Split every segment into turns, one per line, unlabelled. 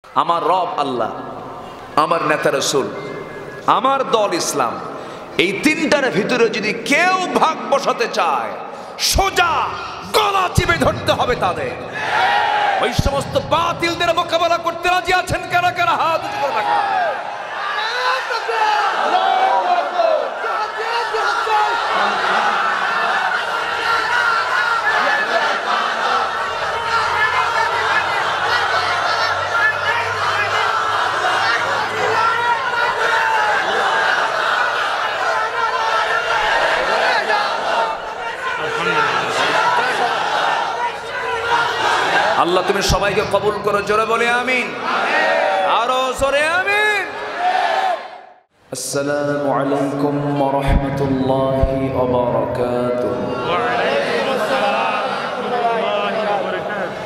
আমার রব আল্লাহ, আমার নেতা রাসূল, আমার দল ইসলাম, এই তিনটার ভিতরে যদি কেউ ভাগ বসাতে চায় সোজা গলা চিপে ধরতে হবে তাদের। ওই সমস্ত বাতিলদের মোকাবেলা করতে রাজি আছেন কারা কারা? হাত উঁচু করে রাখা। আল্লাহ তুমি সবাইকে কবুল করো, জোরে বলে আমিন, আরো জোরে আমিন। আসসালামু আলাইকুম ওয়া রাহমাতুল্লাহি ওয়া বারাকাতুহু। ওয়া আলাইকুম আসসালাম ওয়া রাহমাতুল্লাহি ওয়া বারাকাতুহু।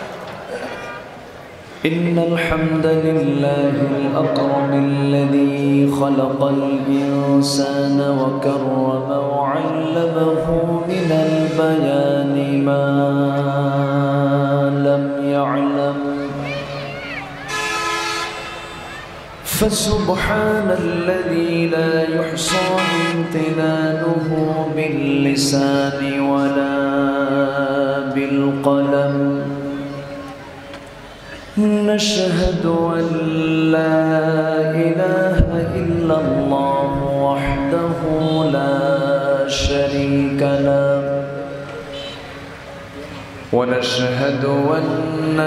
ইন্নাল হামদালিল্লাহিল আকরামিল্লাযী খালাকাল ইনসানা ওয়া কাররামা ওয়া 'allamahu মিনাল বায়ানি মা يعلم فسبحان الذي لا يحصى امتنانه باللسان ولا بالقلم نشهد أن لا إله إلا الله وحده لا شريك له ونشهد أن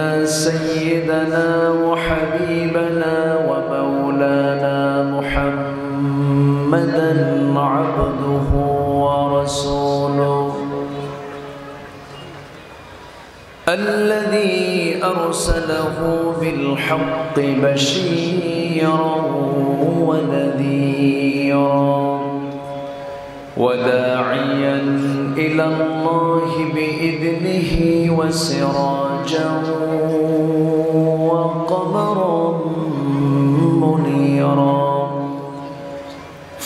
سيدنا وحبيبنا ومولانا محمدًا عبده ورسوله الذي أرسله بالحق بشيرًا ونذيرًا وداعيا إلى الله بإذنه وسراجا وقمرا منيرا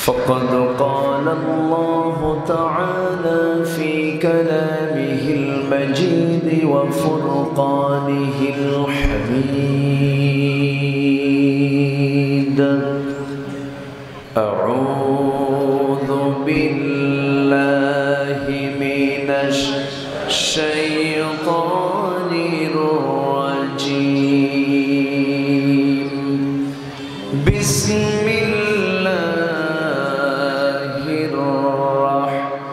فقد قال الله تعالى في كلامه المجيد وفرقانه الحميد أعوذ بالله من الشيطان الرجيم بسم الله الرحمن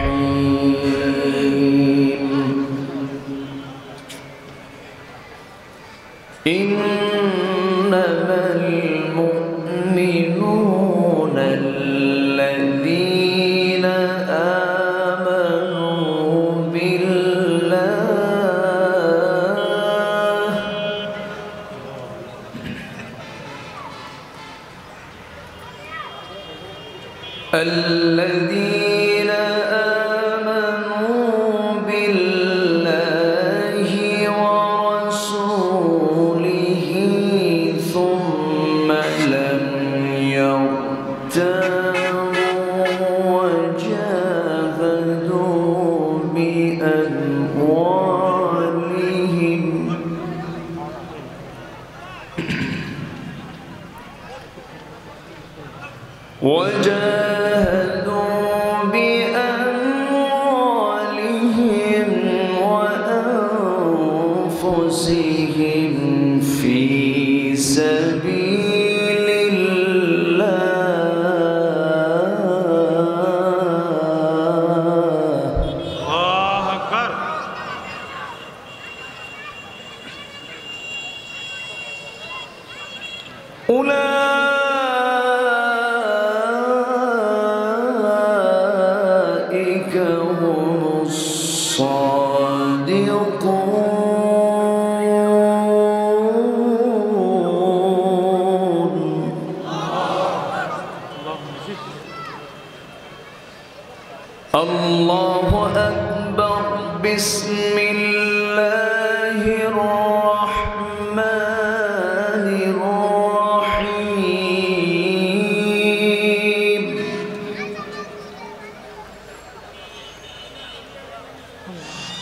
الرحيم إنما المؤمنون الذين آمنوا بالله الذين آمنوا بالله ورسوله ثم لم يرتابوا وجاهدوا بأموالهم وأنفسهم في سبيل الله. الله أكبر. أولئك هم الصادقون. الله أكبر. بسم الله الرحمن الرحيم.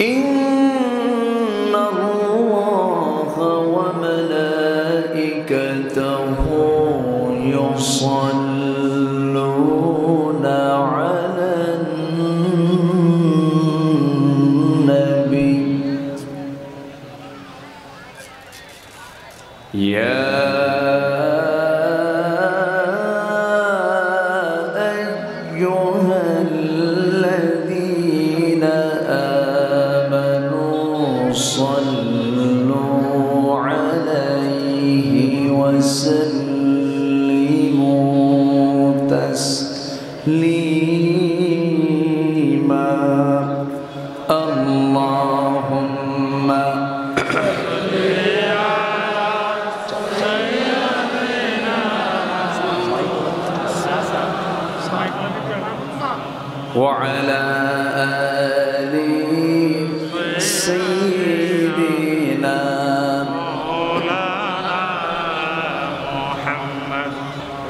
إن يا أيها الذين آمنوا صلوا عليه وسلموا تسليما اللهم وعلى آل سيدنا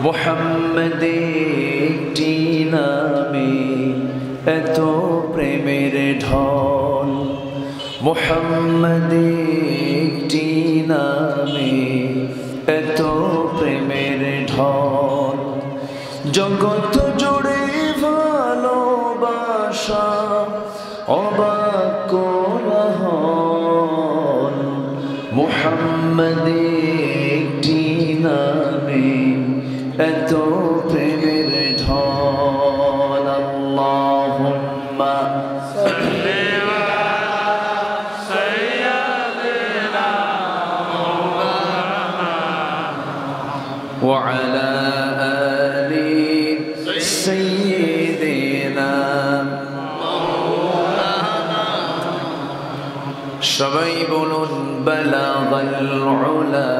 محمد একটি নামে এত প্রেমের ঢল মুহাম্মদ একটি নামে এত প্রেমের ঢল জগৎ জুড়ে ভালোবাসা অবাক কোলাহল মুহাম্মদ একটি নামে এত প্রেমের ঢল আল্লাহুম্মা সাল্লি আলা সাইয়্যিদিনা মুহাম্মাদ ওয়া আলা আলি সাইয়্যিদিনা সবাই বলুন বালাগাল উলা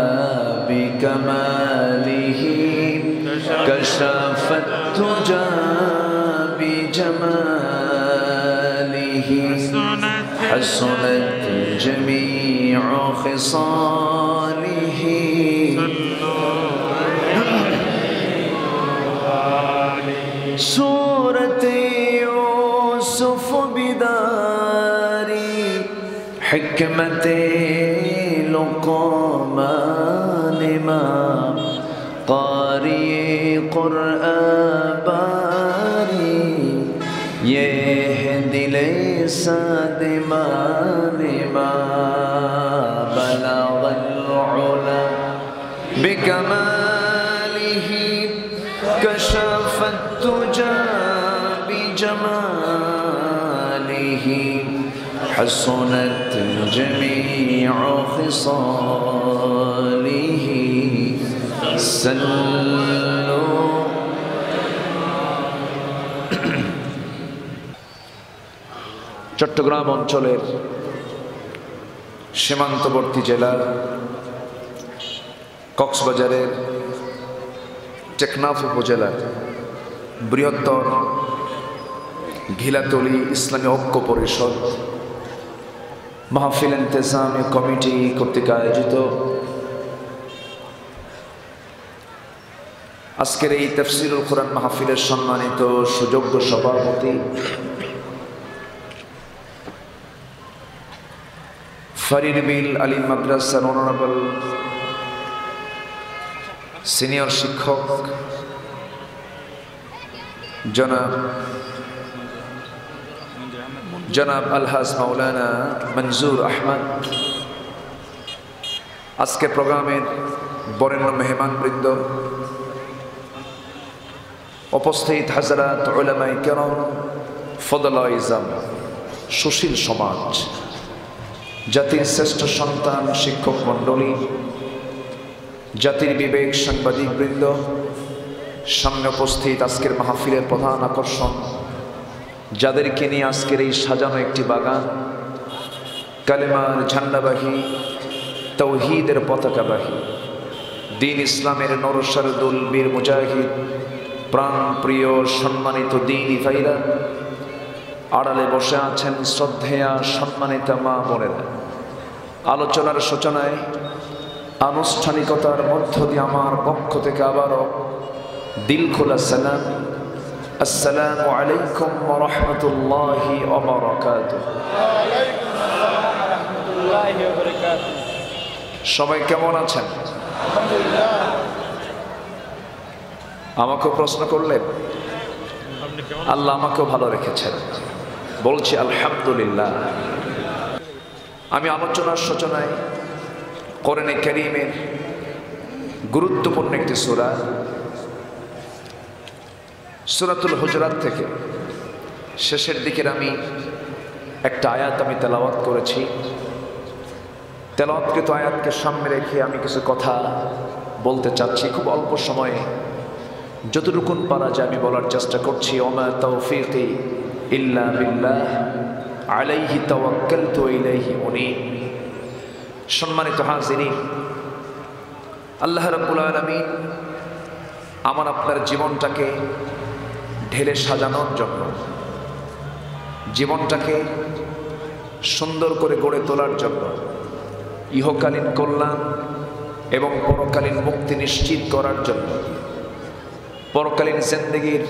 বিকামালিহি কাশাফাত তুজা বিজামালিহি হাসনাত জামিউ খিসালিহি সূরাত ইউসুফ বিদারি حكمت لقمان ما قاری قرآن باری یہ دل سادمان ما بلغ العلا بکماله کشف التجا بجماله حسنت جميع خصاله صلوا চট্টগ্রাম অঞ্চলের সীমান্তবর্তী জেলা কক্সবাজারের টেকনাফ উপজেলার বৃহত্তর ঘিলাতলী ইসলামী ঐক্য পরিষদ মাহফিল ইন্তেজামি কমিটি কর্তৃক আয়োজিত আজকের এই তাফসীরুল কোরআন মাহফিলের সম্মানিত সুযোগ্য সভাপতি ফরিদবিল আলী মাদ্রাসার অনারেবল সিনিয়র শিক্ষক জনাব আলহাজ মাওলানা মঞ্জুর আহমদ আজকের প্রোগ্রামের বরেণ্য মেহমানবৃন্দ উপস্থিত হাজরাত উলামায়ে কেরাম ফদলায়ে ইজাম সুশীল সমাজ জাতির শ্রেষ্ঠ সন্তান শিক্ষক মণ্ডলী জাতির বিবেক সাংবাদিক বৃন্দ সামনে উপস্থিত আজকের মাহফিলের প্রধান আকর্ষণ যাদেরকে নিয়ে আজকের এই সাজানো একটি বাগান কালেমার ঝান্ডাবাহী তৌহিদের পতাকাবাহী দিন ইসলামের নরসারদুল বীর মুজাহিদ প্রাণ প্রিয় সম্মানিত দিনী ভাইরা আড়ালে বসে আছেন শ্রদ্ধেয়া সম্মানিতা মা বোনেরা আলোচনার সূচনায় আনুষ্ঠানিকতার মধ্য দিয়ে আমার পক্ষ থেকে আবারও দিল খোলা সালাম আসসালামু আলাইকুম ওয়া রাহমাতুল্লাহি ওয়া বারাকাতুহু। সবাই কেমন আছেন? আমাকে প্রশ্ন করলেন, আল্লাহ আমাকেও ভালো রেখেছেন, বলছি আলহামদুলিল্লাহ। আমি আলোচনার সূচনায় কোরআনে কারীমের গুরুত্বপূর্ণ একটি সূরা, সূরাতুল হুজুরাত থেকে শেষের দিকের আমি একটা আয়াত আমি তেলাওয়াত করেছি। তেলাওয়াতকৃত আয়াতকে সামনে রেখে আমি কিছু কথা বলতে চাচ্ছি খুব অল্প সময়ে, যতটুকুন পারা যায় আমি বলার চেষ্টা করছি। ওমা তাওফীকি ইল্লা বিল্লাহ আলাইহি তাওয়াক্কালতু ওয়া ইলাইহি উনীব। সম্মানিত হাজিরিন, আল্লাহ রাব্বুল আলামিন আমার আপনার জীবনটাকে ঢেলে সাজানোর জন্য, জীবনটাকে সুন্দর করে গড়ে তোলার জন্য, ইহকালীন কল্যাণ এবং পরকালীন মুক্তি নিশ্চিত করার জন্য, পরকালীন জিন্দেগির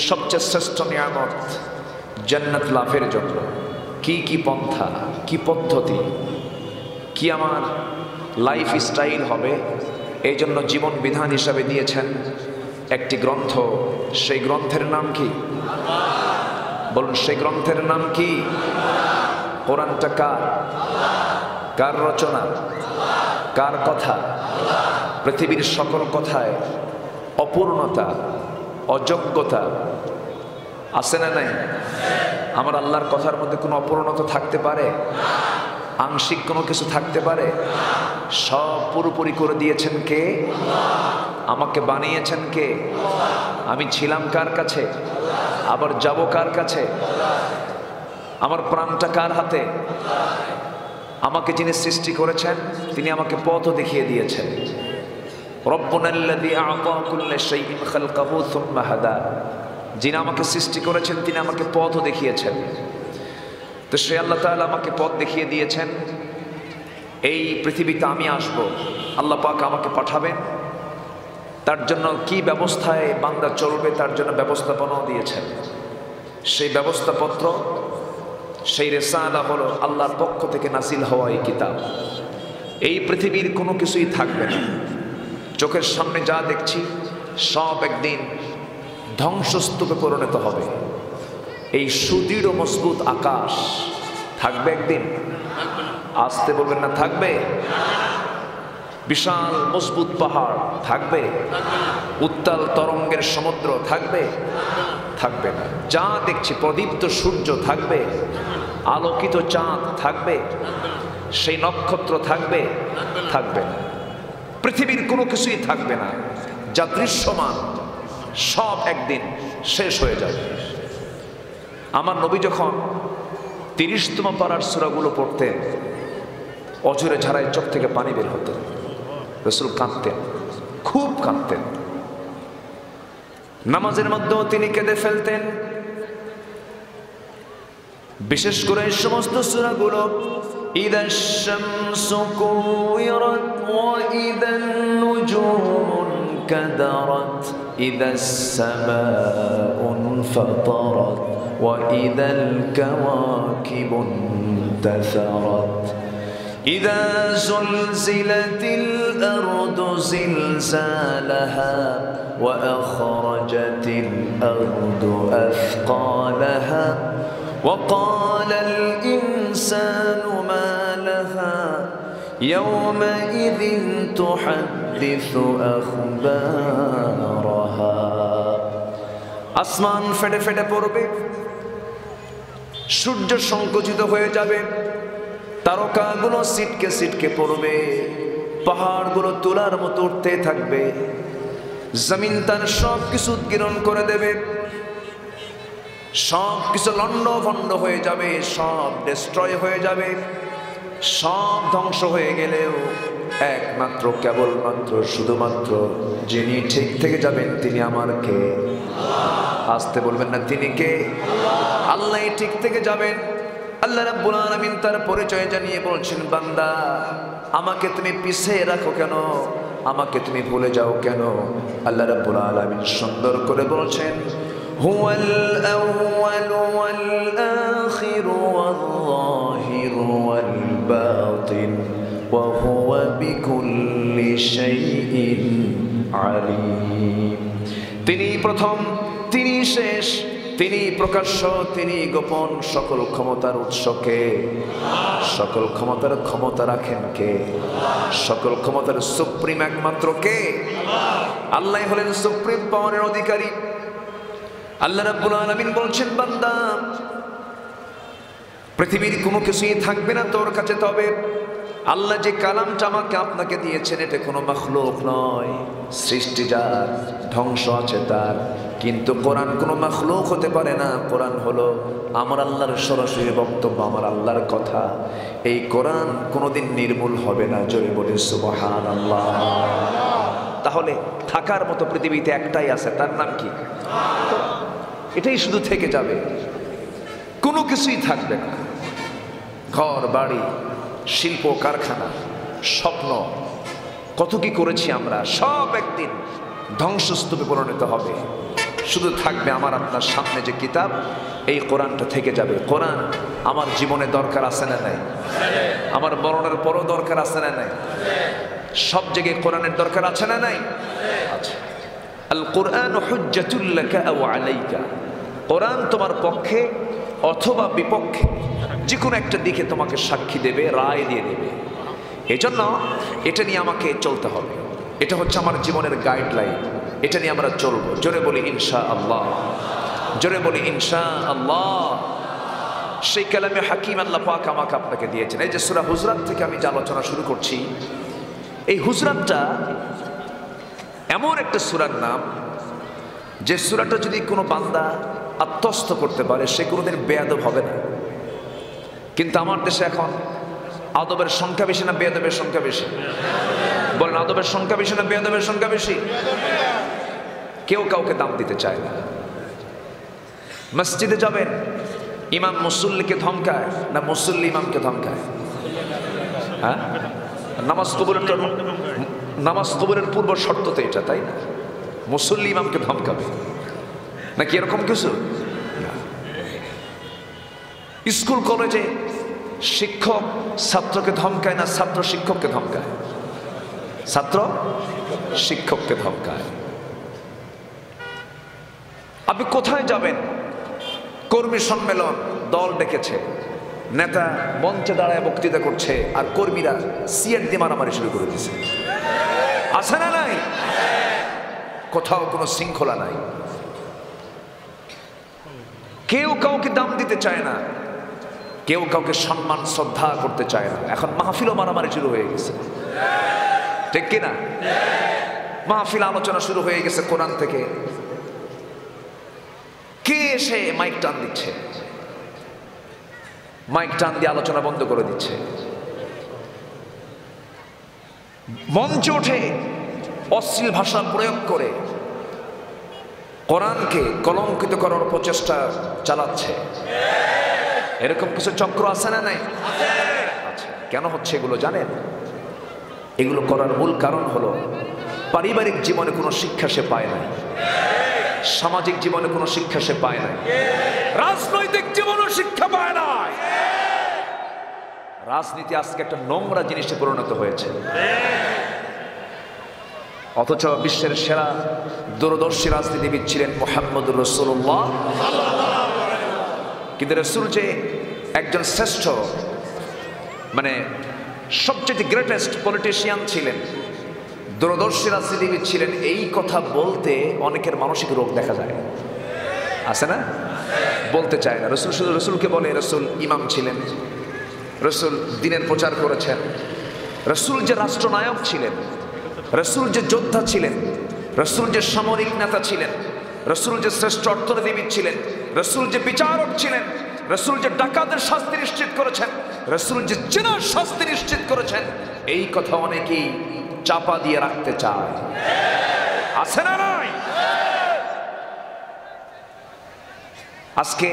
সবচেয়ে শ্রেষ্ঠ নিয়ামত জান্নাত লাভের জন্য কি কি পন্থা, কি পদ্ধতি, কি আমার লাইফ স্টাইল হবে, এই জন্য জীবন বিধান হিসাবে দিয়েছেন একটি গ্রন্থ। সেই গ্রন্থের নাম কি? বলুন, সেই গ্রন্থের নাম কি? কোরআনটা কার? কার রচনা? কার কথা? পৃথিবীর সকল কথায় অপূর্ণতা, অযোগ্যতা আছে না নাই? আমার আল্লাহর কথার মধ্যে কোনো অপূর্ণতা থাকতে পারে? আংশিক কোনো কিছু থাকতে পারে? সব পুরোপুরি করে দিয়েছেন কে? আমাকে বানিয়েছেন কে? আমি ছিলাম কার কাছে, আবার যাব কার কাছে? আমার প্রাণটা কার হাতে? আমাকে যিনি সৃষ্টি করেছেন তিনি আমাকে পথও দেখিয়ে দিয়েছেন। রব্বুনাল্লাযী আ'তা কুল্লা শাইইন খালকাহু সুম্মা হাদা। যিনি আমাকে সৃষ্টি করেছেন তিনি আমাকে পথও দেখিয়েছেন। তো সে আল্লাহ তাআলা আমাকে পথ দেখিয়ে দিয়েছেন। এই পৃথিবীতে আমি আসব, আল্লাহ পাক আমাকে পাঠাবেন, তার জন্য কি ব্যবস্থায় বান্দা চলবে তার জন্য ব্যবস্থাপনাও দিয়েছেন। সেই ব্যবস্থাপত্র, সেই রিসালা হলো আল্লাহর পক্ষ থেকে নাজিল হওয়া এই কিতাব। এই পৃথিবীর কোনো কিছুই থাকবে না। চোখের সামনে যা দেখছি সব একদিন ধ্বংসস্তূপে পরিণত হবে। এই সুদৃঢ় মজবুত আকাশ থাকবে একদিন? আসতে বলবেন না, থাকবে? বিশাল মজবুত পাহাড় থাকবে? উত্তাল তরঙ্গের সমুদ্র থাকবে? থাকবে না। যা দেখছি প্রদীপ্ত সূর্য থাকবে? আলোকিত চাঁদ থাকবে? সেই নক্ষত্র থাকবে? থাকবে না। পৃথিবীর কোনো কিছুই থাকবে না। যা দৃশ্যমান সব একদিন শেষ হয়ে যাবে। আমার নবী যখন 30তম পারার সূরাগুলো পড়তেন, অঝরে ঝাড়ায় চোখ থেকে পানি বের হতেন। রাসূল কাঁদতেন, খুব কাঁদতেন। নামাজের মধ্যেও তিনি কেঁদে ফেলতেন। বিশেষ করে এই সমস্ত সূরাগুলো, ইদাশ শামসু কুওয়িরাত ওয়া ইদান নুজুমু কাদারাত ইদাস সামাউ ফাতারাত ওয়া ইদাল কাওয়াকিবু ইনতাসারাত إذا زلزلت الأرض زلزالها وأخرجت الأرض أثقالها وقال الإنسان ما لها يومئذ تحدث أخبارها। আসমান ফেটে ফেটে পড়বে, সূর্য সংকুচিত হয়ে যাবে, তারকাগুলো ছিটকে ছিটকে পড়বে, পাহাড়গুলো তুলার মতো উঠতে থাকবে, জমিন তার সব কিছু উৎগীরণ করে দেবে, সব কিছু লন্ডভন্ড হয়ে যাবে, সব ডিস্ট্রয় হয়ে যাবে। সব ধ্বংস হয়ে গেলেও একমাত্র কেবলমাত্র শুধুমাত্র যিনি ঠিক থেকে যাবেন তিনি আমার কে? আসতে বলবেন না, তিনি কে? আল্লাহ ঠিক থেকে যাবেন। আল্লাহ রাব্বুল আলামিন তার পরিচয় জানিয়ে বলছেন, বান্দা আমাকে তুমি পিছিয়ে রাখো কেন, আমাকে তুমি ভুলে যাও কেন? আল্লাহ রাব্বুল আলামিন সুন্দর করে বলছেন, হুয়াল আউয়ালু ওয়াল আখিরু ওয়াল যাহিরু ওয়াল বাতিন ওয়া হুয়া বিকুল্লি শাইইন আলিম। তিনি প্রথম, তিনি শেষ, তিনি প্রকাশ্য, তিনি গোপন, সকল ক্ষমতার উৎসকে, সকল ক্ষমতার ক্ষমতা রাখেন কে? সকল ক্ষমতার সুপ্রিম একমাত্র কে? আল্লাহ হলেন সুপ্রিম পাওয়ারের অধিকারী। আল্লাহ রাব্বুল আলামিন বলছেন, বান্দা পৃথিবীর কোনো কিছুই থাকবে না তোর কাছে, তবে আল্লাহ যে কালামটা আমাকে আপনাকে দিয়েছেন এটা কোনো মাখলুক নয়, সৃষ্টি যার, ধ্বংস আছে তার, কিন্তু কোরআন কোনো মাখলুক হতে পারে না। কোরআন হলো আমার আল্লাহর সরাসরি বক্তব্য, আমার আল্লাহর কথা। এই কোরআন কোনোদিন নির্মূল হবে না। জোরে বলি সুবহানাল্লাহ। তাহলে থাকার মতো পৃথিবীতে একটাই আছে, তার নাম কি? এটাই শুধু থেকে যাবে, কোনো কিছুই থাকবে না। ঘর বাড়ি, শিল্প কারখানা, স্বপ্ন, কত কি করেছি আমরা, সব একদিন ধ্বংসস্তূপে পরিণত হবে। শুধু থাকবে আমার আপনার সামনে যে কিতাব, এই কোরআনটা থেকে যাবে। কোরআন আমার জীবনে দরকার আছে না নাই? আমার মরণের পরও দরকার আছে না নাই? সব জায়গায় কোরআনের দরকার আছে না নাই? আচ্ছা, আল কোরআন হুজ্জাতুল লাকা আও আলাইকা। কোরআন তোমার পক্ষে অথবা বিপক্ষে যে কোনো একটা দিকে তোমাকে সাক্ষী দেবে, রায় দিয়ে দেবে। এজন্য এটা নিয়ে আমাকে চলতে হবে। এটা হচ্ছে আমার জীবনের গাইডলাইন, এটা নিয়ে আমরা চলবো। জোরে বলি ইনশাআল্লাহ, জোরে বলি ইনশাআল্লাহ। সেই কালামে হাকিম আল্লাহ পাক আমাকে আপনাকে দিয়েছেন। এই যে সূরা হুজরাত থেকে আমি যে আলোচনা শুরু করছি, এই হুজরাতটা এমন একটা সূরার নাম যে সূরাটা যদি কোনো বান্দা আত্মস্থ করতে পারে সে কোনোদিন বেয়াদব হবে না। কিন্তু আমার দেশে এখন আদবের সংখ্যা বেশি না বেয়াদবের সংখ্যা বেশি? বলেন, আদবের সংখ্যা বেশি না বেয়াদবের সংখ্যা বেশি? কেউ কাউকে দাম দিতে চায় না। মসজিদে যাবেন, ইমাম মুসল্লিকে ধমকায় না মুসল্লি ইমামকে ধমকায়? হ্যাঁ, নামাজ কবুলের পূর্ব শর্ত তো এটা, তাই না? মুসল্লি ইমামকে ধমকাবে নাকি এরকম কিছু? স্কুল কলেজে শিক্ষক ছাত্রকে ধমকায় না ছাত্র শিক্ষককে ধমকায়? ছাত্র শিক্ষককে ধমকায়। আপনি কোথায় যাবেন, কর্মী সম্মেলন, দল ডেকেছে, নেতা মঞ্চে দাঁড়ায় বক্তৃতা করছে, আর কর্মীরা সিয়ার দিয়ে মারামারি শুরু করে দিয়েছে। আছে না নাই? কোথাও কোনো শৃঙ্খলা নাই, কেউ কাউকে দাম দিতে চায় না, কেউ কাউকে সম্মান শ্রদ্ধা করতে চায় না। এখন মাহফিলও মারামারি শুরু হয়ে গেছে, ঠিক কিনা? মাহফিল আলোচনা শুরু হয়ে গেছে কোরআন থেকে, কে এসে মাইক টান দিচ্ছে, মাইক টান দিয়ে আলোচনা বন্ধ করে দিচ্ছে। মঞ্চে ওঠে অশ্লীল ভাষা প্রয়োগ করে কোরআনকে কলঙ্কিত করার প্রচেষ্টা চালাচ্ছে। এরকম কিছু চক্র আছে না নাই? আচ্ছা, কেন হচ্ছে এগুলো জানেন? এগুলো করার মূল কারণ হলো পারিবারিক জীবনে কোনো শিক্ষা সে পায় না, সামাজিক জীবনে কোনো শিক্ষা সে পায় না, রাজনৈতিক জীবনে শিক্ষা পায় না। রাজনীতি আজকে একটা নোংরা জিনিসে পরিণত হয়েছে। অথচ বিশ্বের সেরা দূরদর্শী রাজনীতিবিদ ছিলেন মুহাম্মদুর রাসূলুল্লাহ। কিন্তু রাসূল যে একজন শ্রেষ্ঠ, মানে সবচেয়ে গ্রেটেস্ট পলিটিশিয়ান ছিলেন, দূরদর্শী রাজনীতিবিদ ছিলেন, এই কথা বলতে অনেকের মানসিক রোগ দেখা যায়, আছে না? বলতে চায় না। রাসূল শুধু রাসূলকে বলে, রাসূল ইমাম ছিলেন, রাসূল দ্বীনের প্রচার করেছেন, রাসূল যে রাষ্ট্রনায়ক ছিলেন, রাসূল যে যোদ্ধা ছিলেন, রাসূল যে সামরিক নেতা ছিলেন, রাসূল যে শ্রেষ্ঠ অর্থনীতিবিদ ছিলেন, রাসূল যে বিচারক ছিলেন, রাসূল যে ডাকাতের শাস্তি নিশ্চিত করেছেন, রাসূল যে জিনার শাস্তি নিশ্চিত করেছেন, এই কথা অনেকেই চাপা দিয়ে রাখতে চায়, আছে না নাই? আজকে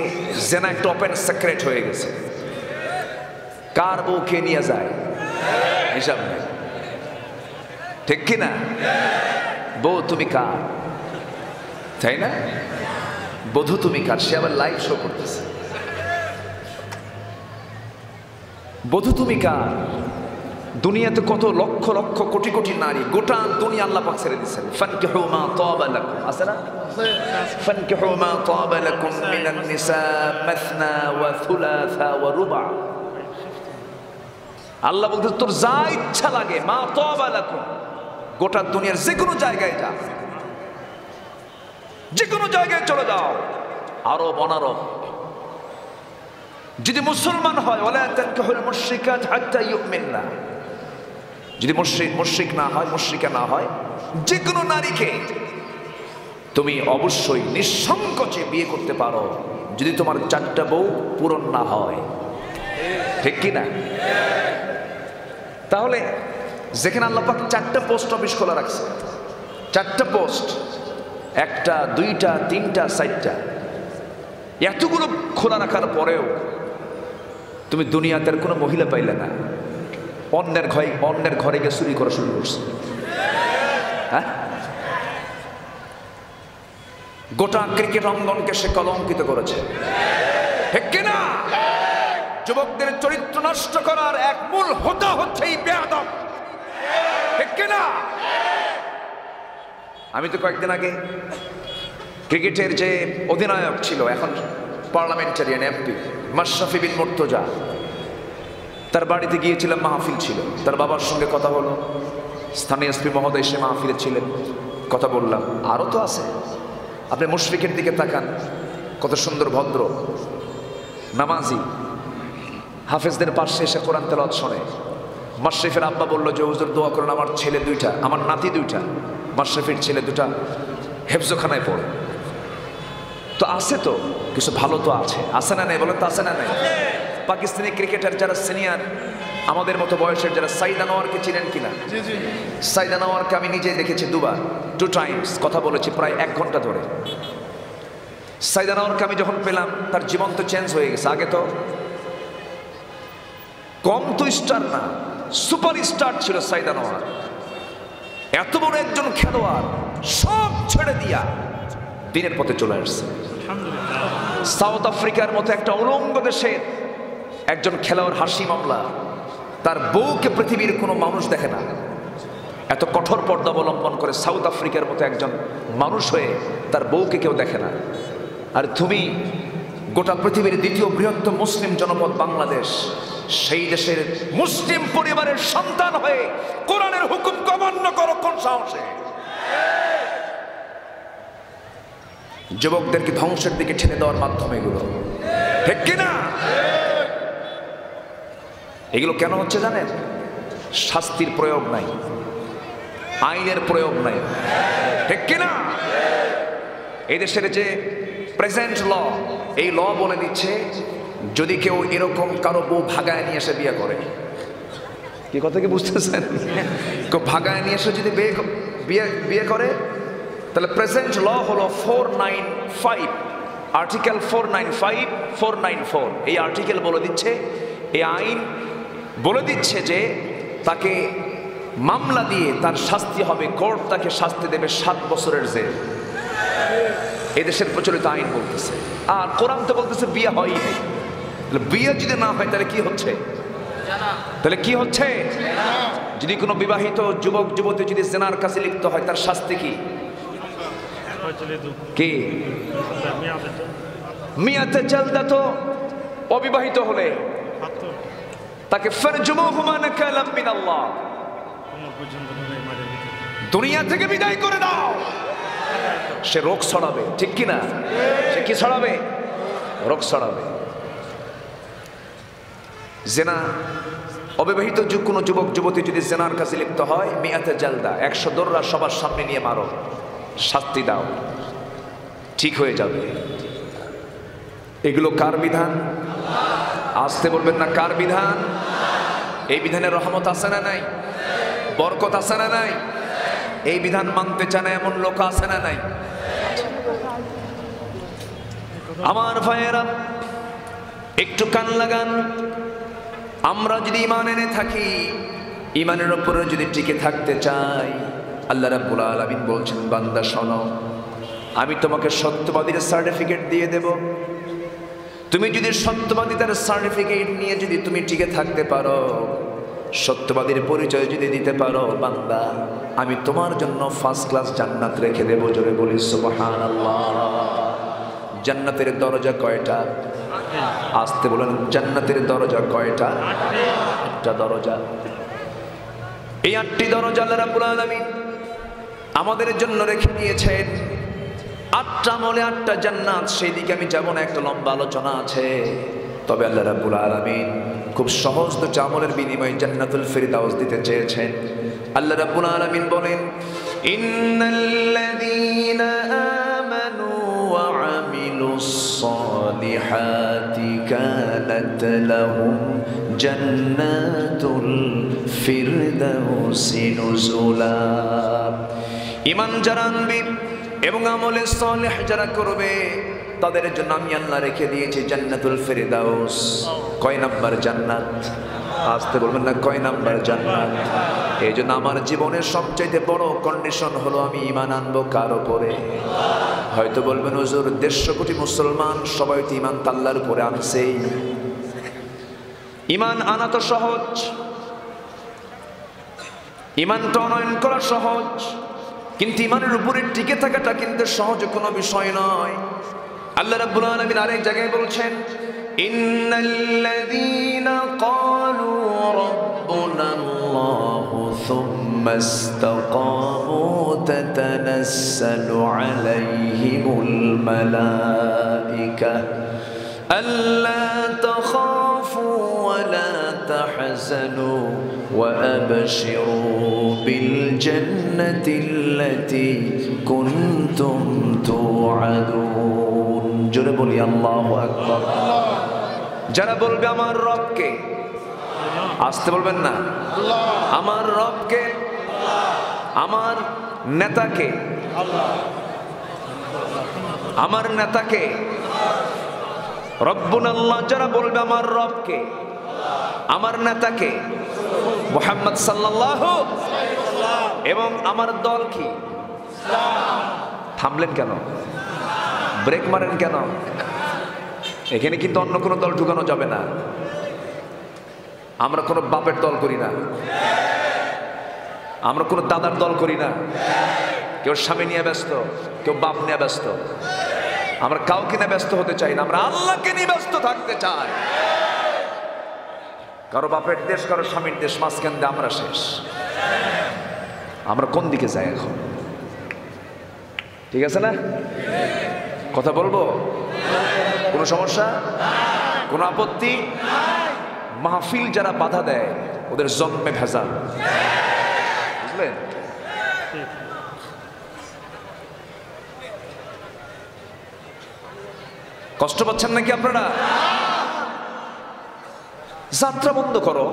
জেনা একটা ওপেন সিক্রেট হয়ে গেছে। কার বউ কে নিয়ে যায় হিসাব নেই, ঠিক কিনা? বউ তুমি কার, তাই না? বধূ তুমি কার, সে আবার লাইভ শো করতেছে। বধূ তুমি কার, দুনিয়াতে কত লক্ষ লক্ষ কোটি কোটি নারী, গোটা দুনিয়া আল্লাহ পাক ছেড়ে দিয়েছেন। ফানকিহু মা তাবা লাকুম, আছে না? ফানকিহু মা তাবা লাকুম মিনান নিসা মাসনা ওয়া থুলাসা ওয়া রুবা। আল্লাহ বলতে তোর যা ইচ্ছা লাগে, মা তাবা লাকুম, গোটা দুনিয়ার যে কোনো জায়গায় যা, যে কোনো জায়গায় চলে যাও, আরব অনারব। যদি মুসলমান হয়, ওয়ালা তানকিহুল মুশরিকাত হাত্তা ইউমিননা, যদি মুশরিক না হয়, মুশরিকা না হয়, যে কোনো নারীকে তুমি অবশ্যই নিঃসংকোচে বিয়ে করতে পারো, যদি তোমার 4টা বউ পূরণ না হয়। ঠিক কি না? তাহলে যেখানে আল্লাহ পাক 4টা পোস্ট অফিস খোলা রাখছে, 4টা পোস্ট, 1টা 2টা 3টা 4টা, এতগুলো খোলা রাখার পরেও তুমি দুনিয়াতে কোনো মহিলা পাইলে না, অন্যের ঘরে গিয়ে চুরি করা শুরু করছে। হ্যাঁ, গোটা ক্রিকেট অঙ্গনকে সে কলঙ্কিত করেছে। ঠিক কিনা? যুবকদের চরিত্র নষ্ট করার এক মূল হোতা হচ্ছে এই বেয়াদব। ঠিক কিনা? আমি তো কয়েকদিন আগে ক্রিকেটের যে অধিনায়ক ছিল, এখন পার্লামেন্টারিয়ান এমপি, মাশরাফি বিন মুর্তজা, তার বাড়িতে গিয়েছিলাম, মাহফিল ছিল। তার বাবার সঙ্গে কথা হলো, স্থানীয় এসপি মহোদয় সে মাহফিলে ছিলেন, কথা বললাম। আরও তো আছে, আপনি মুশফিকের দিকে তাকান, কত সুন্দর ভদ্র, নামাজি, হাফেজদের পাশে এসে কোরআন তেলাওয়াত শোনে। মাশরাফির আব্বা বলল যে হুজুর দোয়া করেন, আমার ছেলে 2টা, আমার নাতি 2টা, মাশরাফির ছেলে 2টা হেফজখানায় পড়ে। তো আছে তো কিছু ভালো তো আছে না নাই? বলেন তো আছে না নাই? পাকিস্তানি ক্রিকেটার যারা সিনিয়র, আমাদের মতো বয়সের যারা, সাইদ আনোয়ারকে চিনেন কিনা? সাইদ আনোয়ারকে আমি নিজে দেখেছি 2 টাইমস, কথা বলেছি প্রায় 1 ঘন্টা ধরে। সাইদ আনোয়ারকে আমি যখন পেলাম, তার জীবন তো চেঞ্জ হয়ে গেছে। আগে তো কম তো স্টার না, সুপার স্টার ছিল সাইদ আনোয়ার। এত বড় একজন খেলোয়াড় সব ছেড়ে দিয়া দিনের পথে চলে আসছে। সাউথ আফ্রিকার মতো একটা উলঙ্গ দেশের একজন খেলোয়াড়, হাসি মামলা, তার বউকে পৃথিবীর কোনো মানুষ দেখে না, এত কঠোর পর্দা অবলম্বন করে সাউথ আফ্রিকার মতো একজন মানুষ হয়ে তার বউকে কেউ দেখে না। আর তুমি গোটা পৃথিবীর 2য় বৃহত্তম মুসলিম জনপদ বাংলাদেশ, সেই দেশের মুসলিম পরিবারের সন্তান হয়ে কোরআনের হুকুম অমান্য করো কোন সাহসে? যুবকদেরকে ধ্বংসের দিকে ঠেলে দেওয়ার মাধ্যমে এগুলো। ঠিক কিনা? এগুলো কেন হচ্ছে জানেন? শাস্তির প্রয়োগ নাই, আইনের প্রয়োগ নাই। ঠিক কিনা? এই দেশের যে প্রেজেন্ট ল, এই ল বলে দিচ্ছে যদি কেউ এরকম কারো বউ ভাগায় নিয়ে এসে বিয়ে করে, কি কথা কি বুঝতেছেন? কেউ ভাগায় নিয়ে এসে যদি বিয়ে করে, তাহলে প্রেজেন্ট ল হলো 495, আর্টিকেল 495, 494। এই আর্টিকেল বলে দিচ্ছে, এই আইন বলে দিচ্ছে যে তাকে মামলা দিয়ে তার শাস্তি হবে, কোর্ট তাকে শাস্তি দেবে 7 বছরের জেল। এদেশের প্রচলিত আইন বলতেছে। আর কোরআন তো বলতেছে বিয়ে হয়ই নেই। বিয়ে যদি না হয় তাহলে কি হচ্ছে? তাহলে কি হচ্ছে? যদি কোনো বিবাহিত যুবক যুবতী যদি জেনার কাছে লিপ্ত হয়, তার শাস্তি কি? কি? মিয়াতে জালদা। তো অবিবাহিত হলে তাকে ফারজুমুহুমা নাকালাম মিনাল্লাহ, দুনিয়া থেকে বিদায় করে দাও। সে রোগ ছড়াবে। ঠিক কিনা? সে কি ছড়াবে? রোগ ছড়াবে। জেনা, অবিবাহিত কোনো যুবক যুবতী যদি জেনার কাছে লিপ্ত হয়, মিয়াতে জালদা, 100 দৌড়া সবার সামনে নিয়ে মারো, শাস্তি দাও, ঠিক হয়ে যাবে। এগুলো কার বিধান? আসতে বলবেন না, কার বিধান? এই বিধানের রহমত আছে না নাই? বরকত আছে না নাই? এই বিধান মানতে চায় না এমন লোক আছে না নাই? আমার ভাইয়েরা, একটু কান লাগান। আমরা যদি ঈমান এনে থাকি, ঈমানের উপরে যদি টিকে থাকতে চাই, আল্লাহ রাব্বুল আলামিন বলছেন, বান্দা শোনো, আমি তোমাকে সত্যবাদীর সার্টিফিকেট দিয়ে দেব। তুমি যদি সত্যবাদিতার সার্টিফিকেট নিয়ে যদি তুমি টিকে থাকতে পারো, সত্যবাদীর পরিচয় যদি দিতে পারো বান্দা, আমি তোমার জন্য ফার্স্ট ক্লাস জান্নাত রেখে দেব। জোরে বলি সুবহানাল্লাহ। জান্নাতের দরজা কয়টা? আসতে বলেন, জান্নাতের দরজা কয়টা? 8টা দরজা। এই 8টি দরজা আল্লাহ রাব্বুল আলামিন আমাদের জন্য রেখে দিয়েছেন। 8টা আমলে 8টা জান্নাত, সেই দিকে আমি যাব না, একটা লম্বা আলোচনা আছে। তবে আল্লাহ রাব্বুল আলামিন খুব সহজ দুটো আমলের বিনিময়ে জান্নাতুল ফিরদাউস দিতে চেয়েছেন। আল্লাহ রাব্বুল আলামিন বলেন, ইন্নাল্লাযীনা আমানু ওয়া আমিলুস সালিহাতি কানাত লাহুম জান্নাতুল ফিরদাউসি নুজুলা। ঈমান যারা আনবে এবং আমলে সালেহ যারা করবে, তাদের জন্য আমি আল্লাহ রেখে দিয়েছি জান্নাতুল ফিরদাউস। কয় নাম্বার জান্নাত? আসতে বলবেন না, কয় নাম্বার জান্নাত? এই জন্য আমার জীবনের সবচাইতে বড় কন্ডিশন হলো আমি ঈমান আনবো কার উপরে? হয়তো বলবেন হুজুর 150 কোটি মুসলমান সবাই তো ঈমান আল্লাহর উপরে আনছেই। ঈমান আনা তো সহজ, ঈমানটা উন্নয়ন করা সহজ, কিন্তু ঈমানের উপরে টিকে থাকাটা কিন্তু সহজ কোনো বিষয় নয়। আল্লাহ রাব্বুল আলামিন আরেক জায়গায় বলছেন, ইন্নাল্লাযীনা ক্বালু রাব্বুনাল্লাহু সুম্মা ইসতাকামু তাতানাসসালু আলাইহিমুল মালায়েকা আল্লা তাখাফু ওয়া লা তাহজানু ওয়া আবশিরু বিল জান্নাতিল্লাতী কুনতুম তুআদুন। জোরে বলি আল্লাহু আকবার। যারা বলবে আমার রবকে, আসতে বলবেন না, আমার রবকে, আমার নেতাকে, আমার নেতাকে রব্বুনাল্লাহ, যারা বলবে আমার রবকে, আমার নেতাকে মুহাম্মদ সাল্লাল্লাহু এবং আমার দল কি? থামলেন কেন? ব্রেক মারেন কেন? এখানে কিন্তু অন্য কোনো দল ঢুকানো যাবে না। আমরা কোনো বাপের দল করি না, আমরা কোনো দাদার দল করি না। কেউ স্বামী নিয়ে ব্যস্ত, কেউ বাপ নিয়ে ব্যস্ত। আমরা কাউকে নিয়ে ব্যস্ত হতে চাই না, আমরা আল্লাহকে নিয়ে ব্যস্ত থাকতে চাই। কারো বাপের দেশ, কারো স্বামীর দেশ, মাঝখান দিয়ে আমরা শেষ। আমরা কোন দিকে যাই এখন? ঠিক আছে না? কথা বলবো? কোনো সমস্যা? কোনো আপত্তি? মাহফিল যারা বাধা দেয় ওদের জন্মে ভেজাল, বুঝলেন? কষ্ট পাচ্ছেন নাকি আপনারা? যাত্রা বন্ধ করো,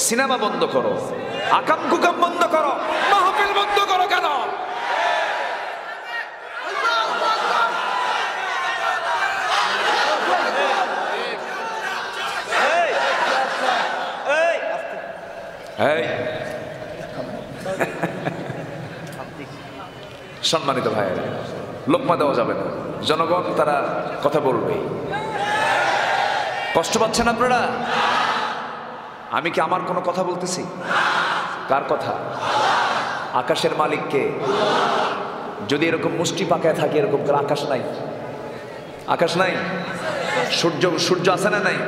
সিনেমা বন্ধ করো, আকাম কুকাম বন্ধ করো, মাহফিল বন্ধ করো কেন? সম্মানিত ভাইয়েরা, লোকমা দেওয়া যাবে না, জনগণ তারা কথা বলবে। কষ্ট পাচ্ছেন আপনারা? আমি কি আমার কোনো কথা বলতেছি? কার কথা? আকাশের মালিককে। যদি এরকম মুষ্টি পাকায় থাকে, এরকম করে আকাশ নাই, আকাশ নাই, সূর্য আছে না নাই?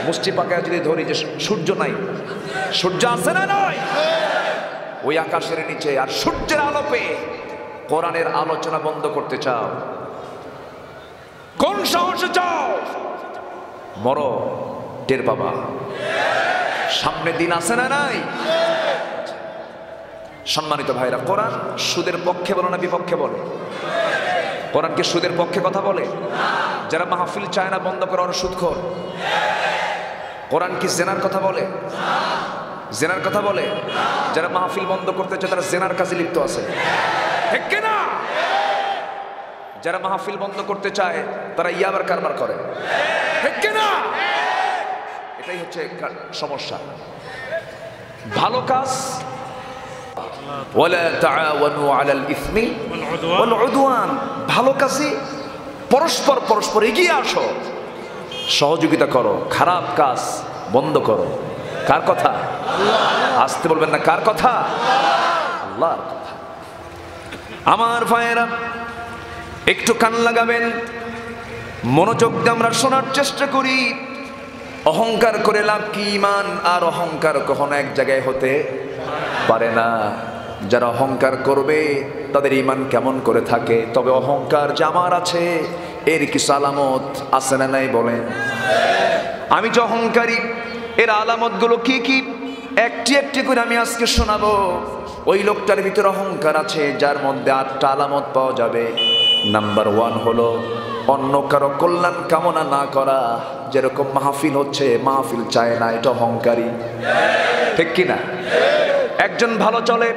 মুষ্টি পাকায় যদি ধরি যে সূর্য নাই, সূর্য আছে না নাই? ওই আকাশের নিচে আর সূর্যের আলো পেয়ে কোরআনের আলোচনা বন্ধ করতে চাও? কোন সাহসে চাও? মরো, টের পাবা। সামনে দিন আছে না নাই? সম্মানিত ভাইরা, কোরআন সুদের পক্ষে বলে না বিপক্ষে বলে? কোরআন কি সুদের পক্ষে কথা বলে? যারা মাহফিল চায় না বন্ধ করে ওরা সুদখোর। কোরআন কি জেনার কথা বলে? জেনার কথা বলে? যারা মাহফিল বন্ধ করতে চায় তারা জেনার কাজে লিপ্ত আছে, ঠিক কিনা? যারা মাহফিল বন্ধ করতে চায় তারা ইয়াবার কারবার করে, ঠিক কিনা? এটাই হচ্ছে সমস্যা। ভালো কাজ, ওয়ালা তাআওয়ানু আলাল ইসমি ওয়াল উদওয়ান, ভালো কাজে পরস্পর এগিয়ে আসো, সহযোগিতা করো, খারাপ কাজ বন্ধ করো। কার কথা? আসতে বলবেন না, কার কথা? আল্লাহর কথা। আমার ভাইয়েরা একটু কান লাগাবেন, মনোযোগ দিয়ে আমরা শোনার চেষ্টা করি। অহংকার করে লাভ কি? ঈমান আর অহংকার কখনো এক জায়গায় হতে পারে না। যারা অহংকার করবে তাদের ঈমান কেমন করে থাকে? তবে অহংকার যে আমার আছে এর কিছু আলামত আছে না নাই বলেন? আমি যে অহংকারী, এর আলামতগুলো কি কি একটি একটি করে আমি আজকে শোনাবো। ওই লোকটার ভিতরে অহংকার আছে যার মধ্যে 8টা আলামত পাওয়া যাবে। নাম্বার 1 হলো অন্য কারো কল্যাণ কামনা না করা। যেরকম মাহফিল হচ্ছে, মাহফিল চায় না, এটা অহংকারী, ঠিক কিনা? একজন ভালো চলে,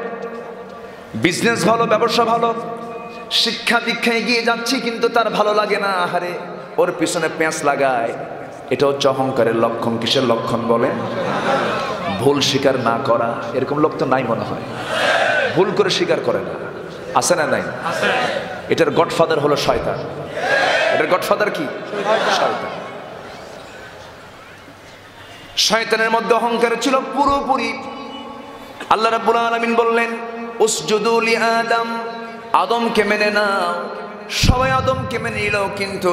বিজনেস ভালো, ব্যবসা ভালো, শিক্ষা দীক্ষা এগিয়ে যাচ্ছি, কিন্তু তার ভালো লাগে না, আহারে ওর পিছনে পেঁচ লাগায়। এটা হচ্ছে অহংকারের লক্ষণ। কিসের লক্ষণ বলেন? ভুল স্বীকার না করা। এরকম লোক তো নাই মনে হয়, ভুল করে স্বীকার করে না। আছে না নাই? এটার গডফাদার হলো শয়তান। এটার গডফাদার কি? শয়তান। শয়তানের মধ্যে অহংকার ছিল পুরোপুরি। আল্লাহ রাব্বুল আলামিন বললেন উসজুদু লি আদম, আদমকে মেনে নাও। সবাই আদমকে মেনে নিল, কিন্তু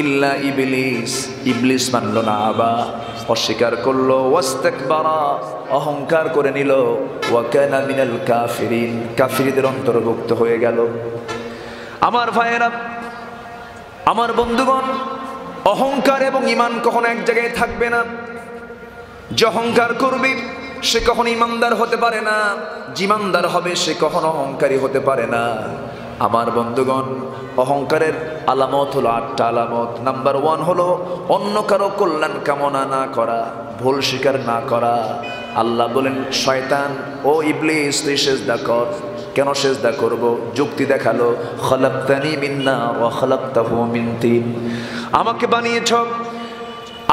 ইল্লা ইবলিস, ইবলিস মানল না, আবা, অস্বীকার করলো, ওয়াস্তাকবারা, অহংকার করে নিল, ওয়া কানা মিনাল কাফিরিন, কাফিরদের অন্তর্ভুক্ত হয়ে গেল। আমার ভাইয়েরা, আমার বন্ধুগণ, অহংকার এবং ঈমান কখনো এক জায়গায় থাকবে না। যে অহংকার করবে সে কখনো ইমানদার হতে পারে না, জিমানদার হবে সে কখনো অহংকারী হতে পারে না। আমার বন্ধুগণ, অহংকারের আলামত হলো 8টা আলামত। নাম্বার 1 হলো অন্য কারো কল্যাণ কামনা না করা, ভুল স্বীকার না করা। আল্লাহ বলেন শয়তান, ও ইবলিস তুই সেজদা কর। কেন সেজদা করব? যুক্তি দেখালো, খলাকতানি মিন নার ওয়া খলাকতাহু মিন তিন, আমাকে বানিয়েছ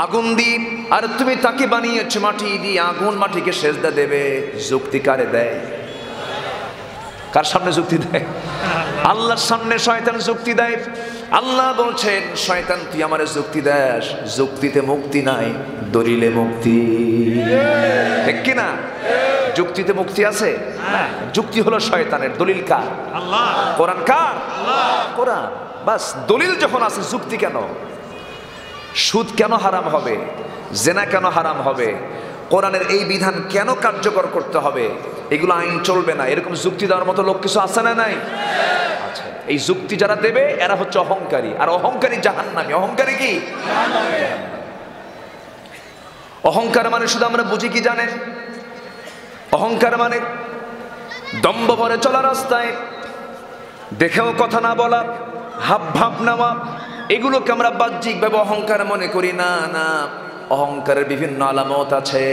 আগুন দিয়ে, আর তুমি তাকে বানিয়েছ মাটি দিয়ে। আগুন মাটিকে সেজদা দেবে, যুক্তি কারে দেয়? কার সামনে যুক্তি দেয়? আল্লাহর সামনে শয়তান যুক্তি দেয়। আল্লাহ বলছেন শয়তান তুই আমারে যুক্তি দেস, যুক্তিতে মুক্তি নাই, দলিলে মুক্তি, ঠিক কিনা? যুক্তিতে মুক্তি আছে? যুক্তি হলো শয়তানের, দলিল কার? আল্লাহ। কোরআন কার? আল্লাহ। কোরআন। বাস, দলিল যখন আছে যুক্তি কেন? সুদ কেন হারাম হবে? জেনা কেন হারাম হবে? কোরআনের এই বিধান কেন কার্যকর করতে হবে? এগুলো আইন চলবে না, এরকম যুক্তি দেওয়ার মতো লোক কিছু আছে না নাই? আচ্ছা, এই যুক্তি যারা দেবে এরা হচ্ছে অহংকারী, আর অহংকারী জাহান্নামী। অহংকারী কি? অহংকার মানে শুধু আমরা বুঝি কি জানেন? অহংকার মানে দম্ভ ভরে চলা, রাস্তায় দেখেও কথা না বলা, হাব ভাব নেওয়া, এগুলোকে আমরা বাহ্যিকভাবে অহংকার মনে করি না। না, অহংকারের বিভিন্ন আলামত আছে।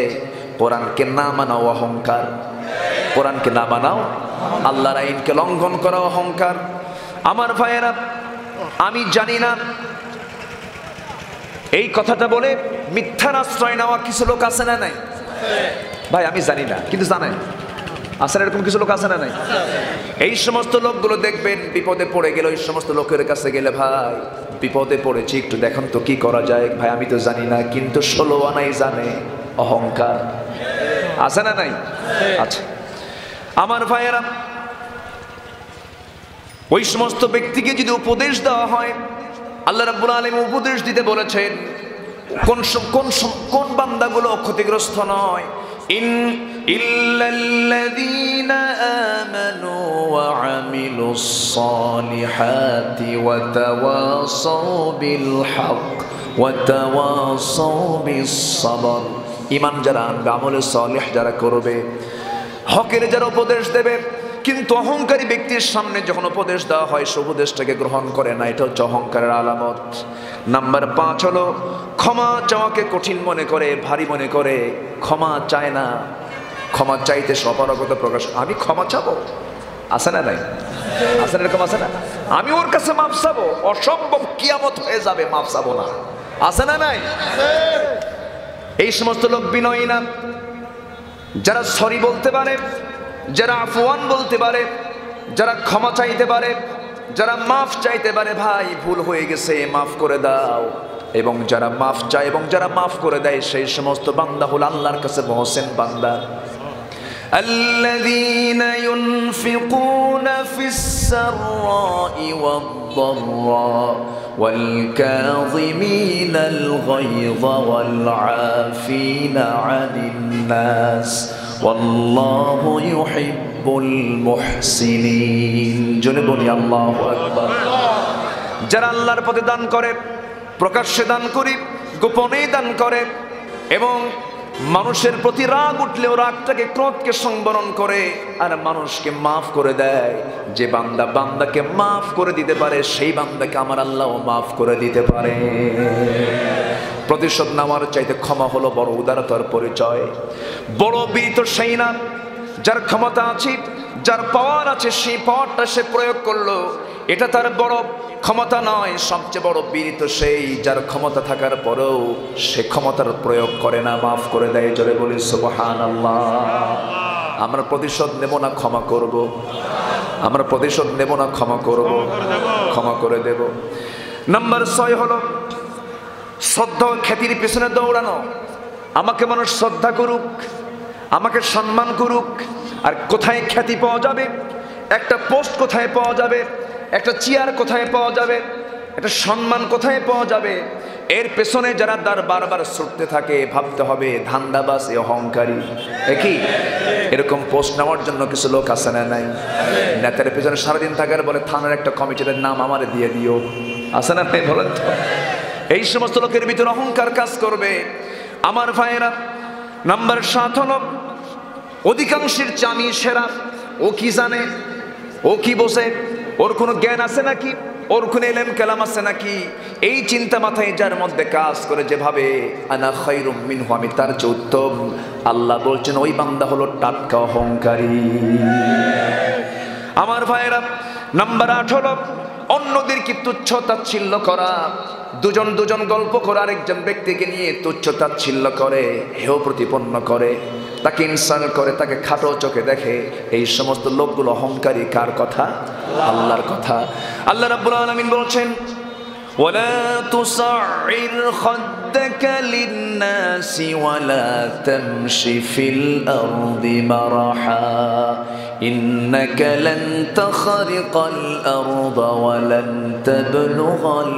কোরআনকে না মানাও অহংকার, কোরআনকে না মানাও, আল্লাহর আইনকে লঙ্ঘন করা অহংকার। আমার ভাইয়েরা, আমি জানি না এই কথাটা বলে মিথ্যার আশ্রয় নেওয়া কিছু লোক আছে না নাই? ভাই আমি জানি না, কিন্তু জানেন আছে না এরকম কিছু লোক আছে না নাই? এই সমস্ত লোকগুলো দেখবেন বিপদে পড়ে গেলে ওই সমস্ত লোকের কাছে গেলে, ভাই বিপদে পড়েছি একটু দেখুন তো কি করা যায়। ভাই আমি তো জানি না, কিন্তু 16 আনাই জানে। অহংকার আছে না নাই? আচ্ছা আমার ভাইয়েরা, ওই সমস্ত ব্যক্তিকে যদি উপদেশ দেওয়া হয়, আল্লাহ রাব্বুল আলামিন উপদেশ দিতে বলেছেন কোন বান্দাগুলো ক্ষতিগ্রস্ত নয়। ইল্লাল্লাযীনা আমানু ওয়া আমিলুস সালিহাতি ওয়া তাওয়াসাউ বিল হক ওয়া তাওয়াসাউ বিস সাবর। ঈমান যারা আনবে, আমলে সালেহ যারা করবে, হকের যারা উপদেশ দেবে, কিন্তু অহংকারী ব্যক্তির সামনে যখন উপদেশ দেওয়া হয় সে উপদেশটাকে গ্রহণ করে না, এটা হচ্ছে অহংকারের আলামত। নাম্বার 5 হলো ক্ষমা চাওয়াকে কঠিন মনে করে, ভারী মনে করে, ক্ষমা চায় না। ক্ষমা চাইতে অপারগতা প্রকাশ। আমি ক্ষমা চাবো, আছে না নাই? আছে না? এরকম আছে না? আমি ওর কাছে মাফ চাবো, অসম্ভব, কিয়ামত হয়ে যাবে, মাফ চাবো না, আছে না নাই? এই সমস্ত লোক বিনয়ী না, যারা সরি বলতে পারে, যারা আফওয়ান বলতে পারে, যারা ক্ষমা চাইতে পারে, যারা মাফ চাইতে পারে। ভাই ভুল হয়ে গেছে, মাফ করে দাও, এবং যারা মাফ চায় এবং যারা মাফ করে দেয় সেই সমস্ত বান্দা হলো আল্লাহর কাছে মহসিন বান্দা। الذين ينفقون في السراء والضراء والكاظمين الغيظ والعافين عن الناس والله يحب المحسنين جنبني الله أكبر যারা আল্লাহর পথে দান করে, প্রকাশ্যে দান করে, গোপনে দান করে এবং মানুষের প্রতি রাগ উঠলেও রাগটাকে, ক্রোধকে সংবরণ করে আর মানুষকে মাফ করে দেয়, যে বান্দা বান্দাকে মাফ করে দিতে পারে সেই বান্দাকে আমার আল্লাহ মাফ করে দিতে পারে। প্রতিশোধ নেওয়ার চাইতে ক্ষমা হলো বড় উদারতার পরিচয়। বড় বীর সেই না যার ক্ষমতা আছে, যার পাওয়ার আছে, সেই পাওয়ারটা সে প্রয়োগ করলো, এটা তার বড় ক্ষমতা নয়। সবচেয়ে বড় বীর তো সেই যার ক্ষমতা থাকার পরেও সে ক্ষমতার প্রয়োগ করে না, মাফ করে দেয়। জোরে বলি সুবহানাল্লাহ। আমরা প্রতিশোধ নেব না ক্ষমা করব, আমরা প্রতিশোধ নেব না ক্ষমা করব, ক্ষমা করে দেব। নাম্বার 6 হলো শ্রদ্ধা ও খ্যাতির পেছনে দৌড়ানো। আমাকে মানুষ শ্রদ্ধা করুক, আমাকে সম্মান করুক, আর কোথায় খ্যাতি পাওয়া যাবে, একটা পোস্ট কোথায় পাওয়া যাবে, একটা চেয়ার কোথায় পাওয়া যাবে, একটা সম্মান কোথায় পাওয়া যাবে, এর পেছনে যারা বারবার ছুটতে থাকে ভাবতে হবে ধান্দাবাজ, অহংকারী। একই এরকম পোস্ট নেওয়ার জন্য কিছু লোক আছে না নাই? নেতার পেছনে সারাদিন থাকার বলে থানার একটা কমিটির নাম আমারে দিয়ে দিও, আছে না নাই বলেন তো? এই সমস্ত লোকের ভিতরে অহংকার কাজ করবে। আমার ভাইয়েরা, নাম্বার 7 হলো অধিকাংশের চামি সেরা। ও কি জানে, ও কি বোঝে, ওর কোনো জ্ঞান আছে নাকি, ওর কোনো ইলম কালাম আছে নাকি, এই চিন্তা মাথায় যার মধ্যে কাজ করে, যেভাবে আনা খায়রুম মিনহু, আমি তার চেয়ে উত্তম, আল্লাহ বলছেন ওই বান্দা হলো টাটকা অহংকারী। আমার ভাইয়েরা, নাম্বার 8 হলো অন্যদেরকে তুচ্ছ তাচ্ছিল্য করা। দুজন গল্প করে আরেকজন ব্যক্তিকে নিয়ে তুচ্ছ তাচ্ছিল্য করে, হেয় প্রতিপন্ন করে, তাকে ইনসাল্ট করে, তাকে খাটো চোখে দেখে। এই সমস্ত লোকগুলো অহংকারী। কার কথা? আল্লাহর কথা। আল্লাহ রাব্বুল আলামিন বলছেন ওয়ালা তুসাইর খাদ্দাকা লিন-নাসি ওয়ালা তামশি ফিল আরদি মারহা ইন্নাকা লান তাখরিকাল আরদা ওয়া লান তাবলুগাল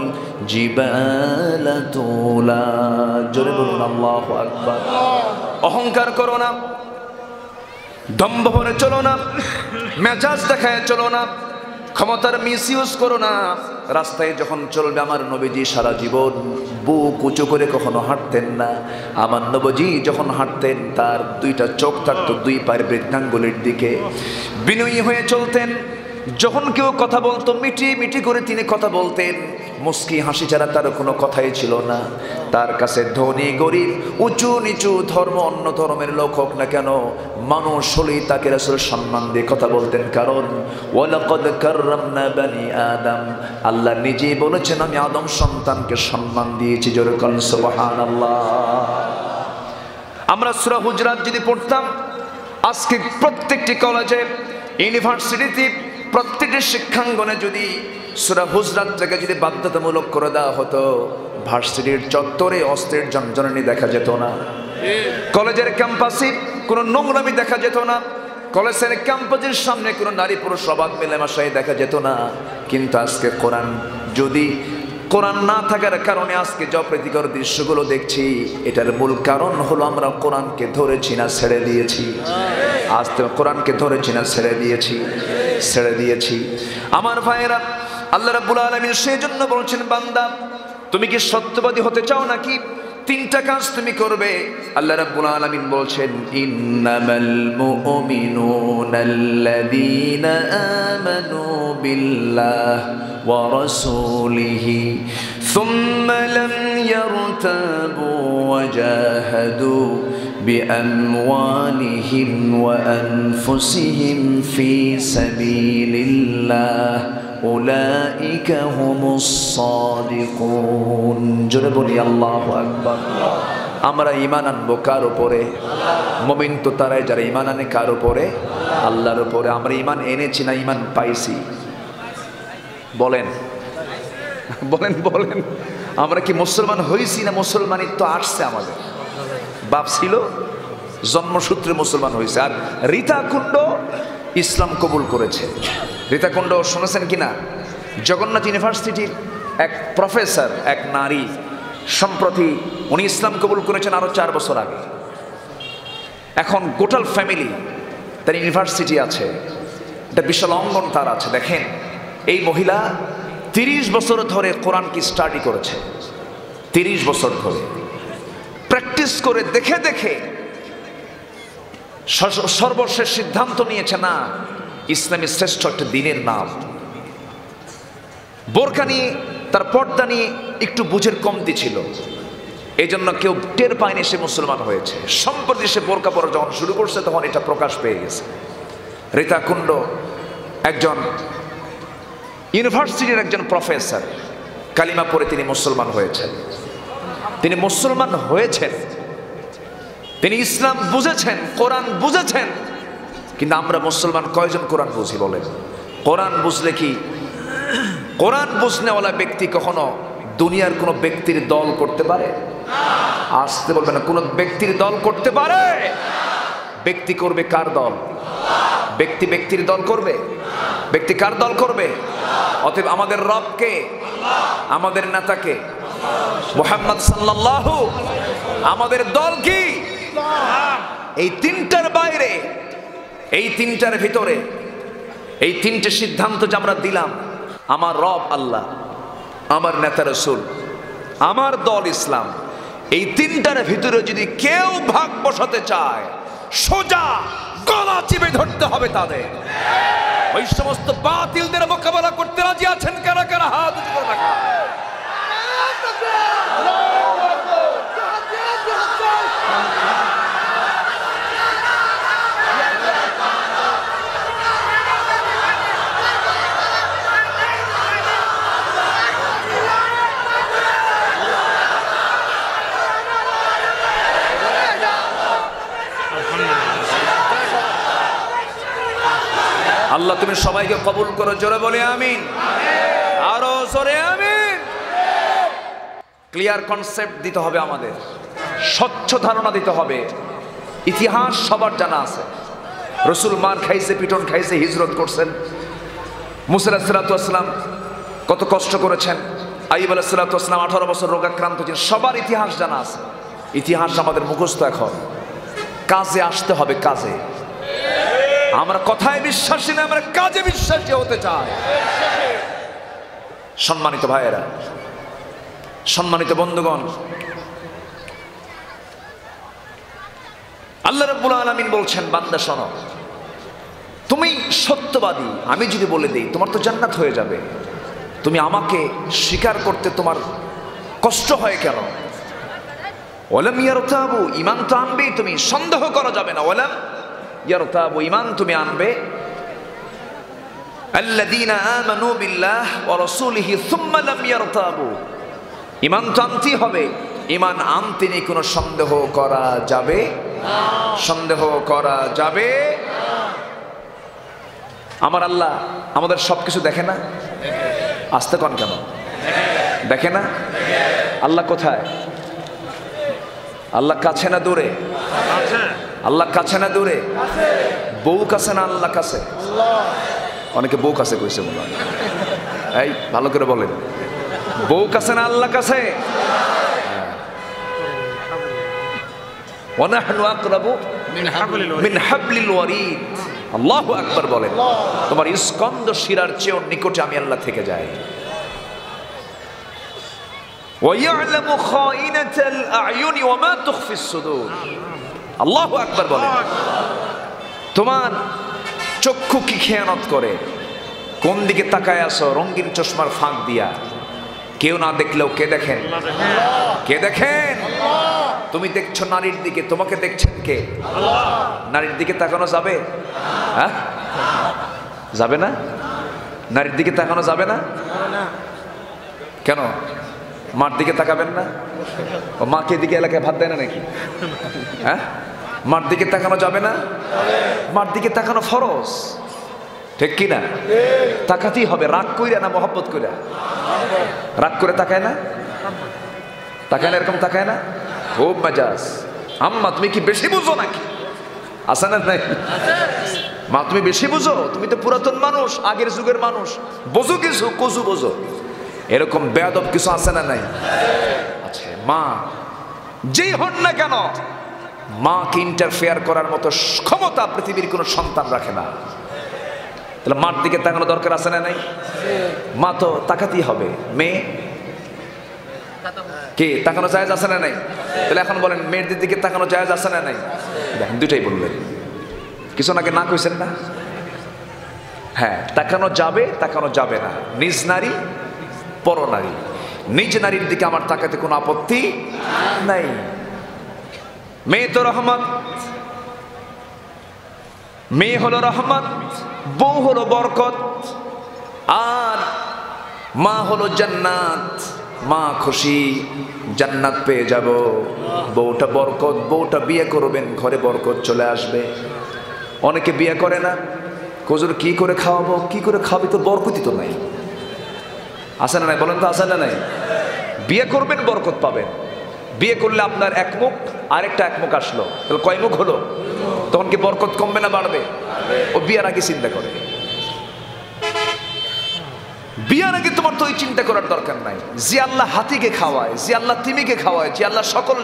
জিবালা তুলা। জোরে বলুন আল্লাহু আকবার। অহংকার করো না, দম্ভ ভরে চলো না, মেজাজ দেখায় চলো না, ক্ষমতার মিসইউজ করো না। রাস্তায় যখন চলবে, আমার নবীজি সারা জীবন বুক উঁচু করে কখনো হাঁটতেন না। আমার নবীজি যখন হাঁটতেন তার 2টা চোখ থাকতো 2 পায়ের বৃদ্ধাঙ্গুলির দিকে, বিনয়ী হয়ে চলতেন। যখন কেউ কথা বলতো মিটি মিটি করে তিনি কথা বলতেন, মুস্কি হাসি ছাড়া তার কোনো কথাই ছিল না। তার কাছে ধনী গরিব, উঁচু নিচু, ধর্ম অন্য ধর্মের লোক হোক না কেন, মানুষ হলেই তাকে রাসূল সম্মান দিয়ে কথা বলতেন। কারণ ওয়ালাকাদ কাররামনা বানি আদম, আল্লাহ নিজেই বলেছেন আমি আদম সন্তানকে সম্মান দিয়েছি। জোরে বলুন সুবহানাল্লাহ। আমরা সূরা হুজরাত যদি পড়তাম, আজকে প্রত্যেকটি কলেজে, ইউনিভার্সিটিতে, প্রত্যেকটি শিক্ষাঙ্গনে যদি সূরা হুজরাতটাকে যদি বাধ্যতামূলক করে দেওয়া হতো, ভার্সিটির চত্বরে অস্ত্রের ঝনঝনানি দেখা যেত না, কলেজের ক্যাম্পাসে কোনো নোংরামি দেখা যেত না, কলেজের ক্যাম্পাসের সামনে কোনো নারী পুরুষ অবাধ মেলামেশাই দেখা যেত না। কিন্তু আজকে কোরআন, যদি কোরআন না থাকার কারণে আজকে যে অপ্রীতিকর দৃশ্যগুলো দেখছি, এটার মূল কারণ হলো আমরা কোরআনকে ধরেছি না ছেড়ে দিয়েছি। আজ তো কোরআনকে ধরেছি না ছেড়ে দিয়েছি। আমার ভাইয়েরা, আল্লাহ রাব্বুল আলামিন সেই জন্য বলছেন বান্দা তুমি কি সত্যবাদী হতে চাও নাকি? 3টা কাজ তুমি করবে। আল্লাহ রাব্বুল আলামিন বলছেন ইন্নামাল মুমিনুনাল্লাযীনা আমানু বিল্লাহ ওয়া রাসূলিহি সুম্মা লাম ইয়ারতাবু ওয়া জাহাদু বিআমওয়ালিহিম ওয়া আনফুসিহিম ফি সাবিলিল্লাহ উলাইকা হুমুস সাদিকুন। জোরে বলি আল্লাহু আকবার। আমরা ঈমান আনবো কার উপরে? মুমিন তো তারাই যারা ঈমান আনে কার উপরে? আল্লাহর উপরে। আমরা ঈমান এনেছি না ঈমান পাইছি? বলেন বলেন বলেন। আমরা কি মুসলমান হয়েছি না মুসলমানিত্ব আসছে আমাদের? বাপ ছিল জন্মসূত্রে মুসলমান হয়েছে। আর রীতা কুণ্ড ইসলাম কবুল করেছে। রীতা কুণ্ড শুনেছেন কিনা? জগন্নাথ ইউনিভার্সিটির এক প্রফেসর, এক নারী, সম্প্রতি উনি ইসলাম কবুল করেছেন আরো 4 বছর আগে। এখন গোটাল ফ্যামিলি তার ইউনিভার্সিটি আছে, একটা বিশাল অঙ্গন তার আছে। দেখেন এই মহিলা 30 বছর ধরে কোরআন কি স্টাডি করেছে, 30 বছর ধরে প্র্যাকটিস করে দেখে দেখে সর্বশেষ সিদ্ধান্ত নিয়েছে, না, ইসলামের শ্রেষ্ঠ একটা দিনের নাম। বোরকা নিয়ে, তার পর্দা নিয়ে একটু বুঝের কমতি ছিল, এই জন্য কেউ টের পায়নি সে মুসলমান হয়েছে। সম্প্রতি সে বোরকা পরা যখন শুরু করছে তখন এটা প্রকাশ পেয়ে গেছে। রীতা কুণ্ড একজন ইউনিভার্সিটির একজন প্রফেসর, কালিমা পড়ে তিনি মুসলমান হয়েছেন। তিনি মুসলমান হয়েছেন, তিনি ইসলাম বুঝেছেন, কোরআন বুঝেছেন। কিন্তু আমরা মুসলমান কয়জন কোরআন বুঝি বলেন? কোরআন বুঝলে কি, কোরআন বুঝনেওয়ালা ব্যক্তি কখনো দুনিয়ার কোনো ব্যক্তির দল করতে পারে? আসতে বলবে না, কোনো ব্যক্তির দল করতে পারে? ব্যক্তি করবে কার দল? ব্যক্তি ব্যক্তির দল করবে? ব্যক্তি কার দল করবে? অতএব আমাদের রবকে, আমাদের নেতাকে মুহাম্মদ সাল্লাল্লাহু, আমাদের দল কি? এই তিনটার বাইরে, এই তিনটার ভিতরে, এই তিনটে সিদ্ধান্ত যে আমরা দিলাম, আমার রব আল্লাহ, আমার নেতা রাসূল, আমার দল ইসলাম, এই তিনটার ভিতরে যদি কেউ ভাগ বসাতে চায়, সোজা গলা চিপে ধরতে হবে তাদের। ওই সমস্ত বাতিলদের মোকাবেলা করতে রাজি আছেন কারা কারা? হাত উঁচু করে রাখা। আল্লাহ তুমি সবাইকে কবুল করো, জোরে বলে আমিন, আরো জোরে আমিন। ক্লিয়ার কনসেপ্ট দিতে হবে আমাদের, স্বচ্ছ ধারণা দিতে হবে। ইতিহাস সবার জানা আছে, রসুল মার খাইছে, পিটন খাইছে, হিজরত করছেন। মুসা আলাইহিস সালাতু ওয়াস সালাম কত কষ্ট করেছেন, আইয়ুব আলাইহিস সালাতু ওয়াস সালাম 18 বছর রোগাক্রান্ত ছিলেন। সবার ইতিহাস জানা আছে। ইতিহাস আমাদের মুখস্থ, এখন কাজে আসতে হবে, কাজে। আমরা কথায় বিশ্বাসী না, আমরা কাজে বিশ্বাসী হতে চাই। সম্মানিত ভাইয়েরা, সম্মানিত বন্ধুগণ, আল্লাহ রাব্বুল আলামিন বলছেন, বান্দা শোনো, তুমি সত্যবাদী, আমি যদি বলে দেই তোমার তো জান্নাত হয়ে যাবে, তুমি আমাকে স্বীকার করতে তোমার কষ্ট হয় কেন? ওয়ালাম ইয়ারতাবু, ঈমান তো আনবেই তুমি, সন্দেহ করা যাবে না। ওয়ালাম ইয়ারতাবু, ঈমান তুমি আনবে। আল্লাযীনা আমানু বিল্লাহ ওয়া রাসূলিহি সুম্মা লাম ইয়ারতাবু, ঈমান তো আনতেই হবে, ঈমান আনতে নিয়ে কোনো সন্দেহ করা যাবে না, সন্দেহ করা যাবে না। আমার আল্লাহ আমাদের সবকিছু দেখে না? আসতে কন কেন? দেখে না? আল্লাহ কোথায়? আল্লাহ কাছে না দূরে? আল্লাহ কাছে না দূরে? বউ কাছে না আল্লাহ কাছে? অনেকে বউ কাছে কইছে মনে হয়। এই ভালো করে বলেন, বউ কাছে না আল্লাহ কাছে? ওয়ানাহনু আকরাবু মিন হাবলিল ওয়ারিদ। আল্লাহু আকবার বলেন। তোমার স্কন্দ শিরার চেয়েও নিকটে আমি আল্লাহ থেকে যাই। ওয়ায়ালামু খাইনাতাল আ'য়ুনি ওয়া মা তুখফিস সুদূর। আল্লাহু আকবার বলেন। তোমার চক্ষু কি খেয়ানত করে, কোন দিকে তাকায় আছো রঙিন চশমার ফাঁক দিয়া, কেউ না দেখলেও কে দেখেন? কে দেখেন? তুমি দেখছো নারীর দিকে, তোমাকে দেখছেন কে? নারীর দিকে তাকানো যাবে? হ্যাঁ, যাবে না? নারীর দিকে তাকানো যাবে না? কেন? মার দিকে তাকাবেন না? ও মাকে দিকে এলাকায় ভাত দেয় না নাকি? হ্যাঁ, মার দিকে তাকানো যাবে না? মার দিকে তাকানো ফরজ, ঠিক কি না? তাকাতেই হবে। রাগ কইরা না মহব্বত কইরা? রাগ করে তাকায় না? তাকায় না, এরকম তাকায় না, খুব মেজাজ। আম্মা তুমি কি বেশি বুঝো নাকি? আছে না নাই? মা তুমি বেশি বুঝো, তুমি তো পুরাতন মানুষ, আগের যুগের মানুষ, বোঝো কিছু, কচু বোঝো, এরকম বেয়াদব কিছু আছে না নাই? আচ্ছা, মা যেই হন না কেন, মাকে ইন্টারফেয়ার করার মতো ক্ষমতা পৃথিবীর কোনো সন্তান রাখে না। তাহলে মার দিকে তাকানো দরকার আছে না নাই? মা তো তাকাতেই হবে। মেয়ে কে তাকানো জায়েজ আছে না নাই? তাহলে এখন বলেন মেয়েদের দিকে তাকানো জায়েজ আছে না নাই? দেখেন দুইটাই বললেন, কিছু নাকি না কইছেন না? হ্যাঁ, তাকানো যাবে, তাকানো যাবে না। নিজ নারী পর নারী, নিজ নারীর দিকে আমার তাকাতে কোনো আপত্তি নাই। মেয়ে তো রহমত, মেয়ে হলো রহমত, বউ হলো বরকত, আর মা হলো জান্নাত। মা খুশি জান্নাত পেয়ে যাব, বউটা বরকত, বউটা বিয়ে করবেন ঘরে বরকত চলে আসবে। অনেকে বিয়ে করে না, হুজুর কি করে খাওয়াবো, কি করে খাওয়াবি, তো বরকতই তো নাই। আছে না নাই বলেন তো, আছে না নাই? বিয়ে করবেন বরকত পাবেন। বিয়ে করলে আপনার এক মুখ আরেকটা এক মুখ আসলো, তাহলে কয় মুখ হলো? তখন কি বরকত কমবে না বাড়বে? ও বিয়ার আগে চিন্তা করে, বিয়ার আগে তোমার তো ওই চিন্তা করার দরকার নাই। যে আল্লাহ হাতিকে খাওয়ায়, যে আল্লাহ তিমিকে খাওয়ায়, যে আল্লাহ সকল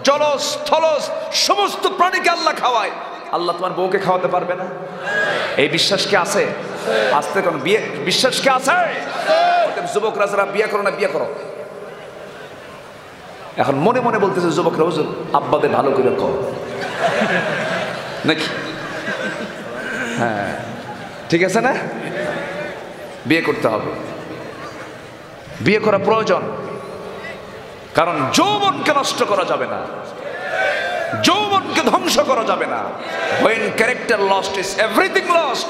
জলজ স্থলজ সমস্ত প্রাণীকে আল্লাহ খাওয়ায়, আল্লাহ তোমার বউকে খাওয়াতে পারবে না? এই বিশ্বাস কি আছে? আসতে কোন বিয়ে বিশ্বাস কি আছে? যুবকরা যারা বিয়ে করো না, বিয়ে করো। এখন মনে মনে বলতেছে যুবকরা, হুজুর আব্বাদের ভালো করে কর নাকি? হ্যাঁ, ঠিক আছে না? বিয়ে করতে হবে, বিয়ে করা প্রয়োজন, কারণ যৌবনকে নষ্ট করা যাবে না, যৌবনকে ধ্বংস করা যাবে না। when character lost is everything lost,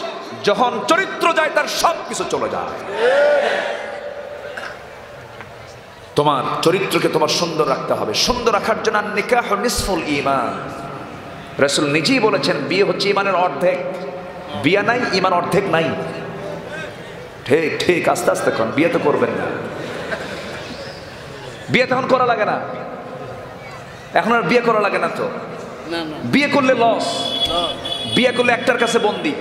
যখন চরিত্র যায় তার সব কিছু চলে যায়। তোমার চরিত্রকে তোমার সুন্দর রাখতে হবে। সুন্দর রাখার জন্য নিকাহ নিসফুল ঈমান, রাসূল নিজেই বলেছেন বিয়ে হচ্ছে ঈমানের অর্ধেক। বিয়ে নাই, ঈমান অর্ধেক নাই। ঠিক ঠিক, আস্তে আস্তে কোন বিয়ে তো করবেন না, বিয়ে তখন করা লাগে না, এখন আর বিয়ে করা লাগে না তো। বিয়ে করলে লস, বিয়ে করলে একটার কাছে বন্দি,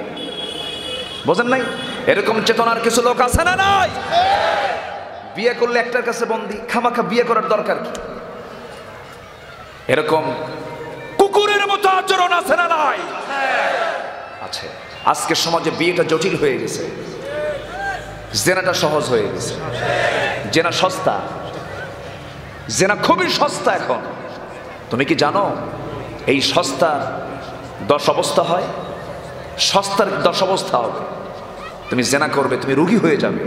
বোঝেন নাই? এরকম চেতনার কিছু লোক আছে না নাই? বিয়ে করলে একটার কাছে বন্দি, খামাখা বিয়ে করার দরকার কি? এরকম কুকুরের মতো আচরণ আছে না নাই? আছে। আজকে সমাজে বিয়েটা জটিল হয়ে গেছে, জেনাটা সহজ হয়ে গেছে, জেনা সস্তা, জেনা খুবই সস্তা এখন। তুমি কি জানো এই সস্তার 10 অবস্থা হয়? সস্তার 10 অবস্থা হবে। তুমি জেনা করবে, তুমি রোগী হয়ে যাবে,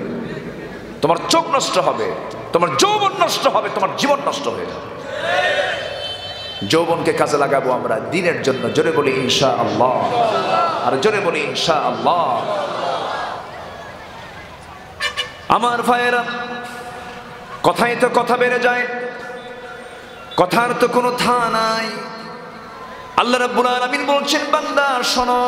তোমার চোখ নষ্ট হবে, তোমার যৌবন নষ্ট হবে, তোমার জীবন নষ্ট হয়ে যাবে। যৌবনকে কাজে লাগাবো আমরা দ্বীনের জন্য। জোরে বলি ইনশাআল্লাহ, আর জোরে বলি ইনশাআল্লাহ। আমার ভাইয়েরা, কথাই তো কথা বেড়ে যায়, কথার তো কোনো থা নাই। আল্লাহ রাব্বুল আলামিন বলছেন, বান্দা শোনো,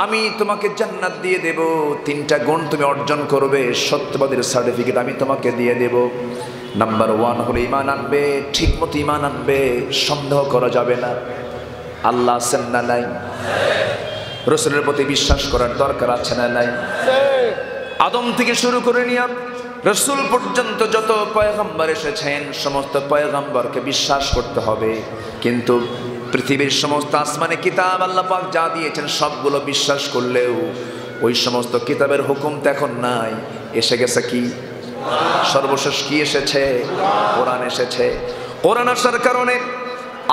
আমি তোমাকে জান্নাত দিয়ে দেব। 3টা গুণ তুমি অর্জন করবে, সত্যবাদীর সার্টিফিকেট আমি তোমাকে দিয়ে দেব। নাম্বার 1 হলো ঈমান আনবে, ঠিকমতো ঈমান আনবে, সন্দেহ করা যাবে না। আল্লাহ আছেন না নাই? রাসূলের প্রতি বিশ্বাস করার দরকার আছে না নাই? আদম থেকে শুরু করে নিয়ে রাসূল পর্যন্ত যত পয়গম্বর এসেছেন, সমস্ত পয়গম্বরকে বিশ্বাস করতে হবে। কিন্তু পৃথিবীর সমস্ত আসমানে কিতাব আল্লাহ পাক যা দিয়েছেন সবগুলো বিশ্বাস করলেও ওই সমস্ত কিতাবের হুকুম তো এখন নাই। এসে গেছে কি? সর্বশেষ কি এসেছে? কোরআন এসেছে। কোরআন আসার কারণে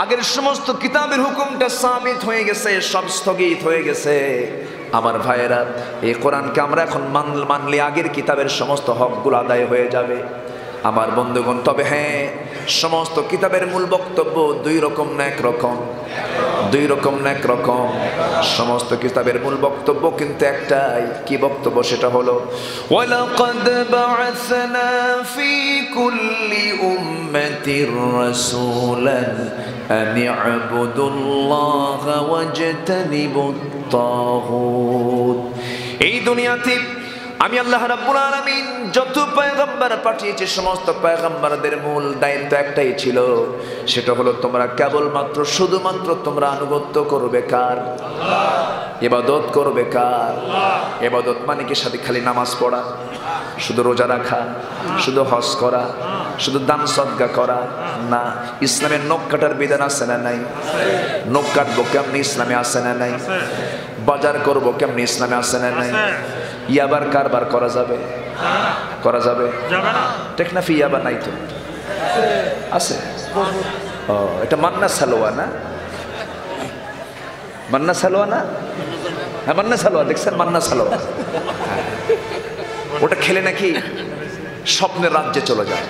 আগের সমস্ত কিতাবের হুকুমটা সাবিত হয়ে গেছে, সব স্থগিত হয়ে গেছে। আমার ভাইয়েরা, এই কোরআনকে আমরা এখন মানলে আগের কিতাবের সমস্ত হকগুলো আদায় হয়ে যাবে। আমার বন্ধুগণ, তবে হ্যাঁ, সমস্ত কিতাবের মূল বক্তব্য 2 রকম না 1 রকম, 2 রকম না 1 রকম। সমস্ত কিতাবের মূল বক্তব্য কিন্তু একটাই। কি বক্তব্য? সেটা হলো ওয়ালাকাদ বা'আসনা ফি কুল্লি উম্মাতির রাসূলান আন ই'বুদুল্লাহা ওয়াজতানিবুত তাগুত। এই দুনিয়াতে আমি আল্লাহ রাব্বুল আলামিন যত পয়গম্বর পাঠিয়েছি সমস্ত পয়গম্বরদের মূল দায়িত্ব একটাই ছিল, সেটা হলো তোমরা কেবলমাত্র শুধুমাত্র তোমরা আনুগত্য করবে কার? ইবাদত করবে কার? ইবাদত মানে কি সাথে খালি নামাজ পড়া, শুধু রোজা রাখা, শুধু হজ করা, শুধু দান সদকা করা না। ইসলামের নখ কাটার বিধান আছে না নাই? নখ কাটবো কেমনি ইসলামে আছে না নাই? বাজার করবো কেমনি ইসলামে আছে না নাই? ইয়াবার কারবার করা যাবে? করা যাবে? টেকনাফি ইয়াবা নাই তো আছে? ও এটা মান্না সালোয়া না? মান্না সালোয়া না? হ্যাঁ মান্না সালোয়া, দেখছেন মান্না সালোয়া, ওটা খেলে নাকি স্বপ্নের রাজ্যে চলে যায়।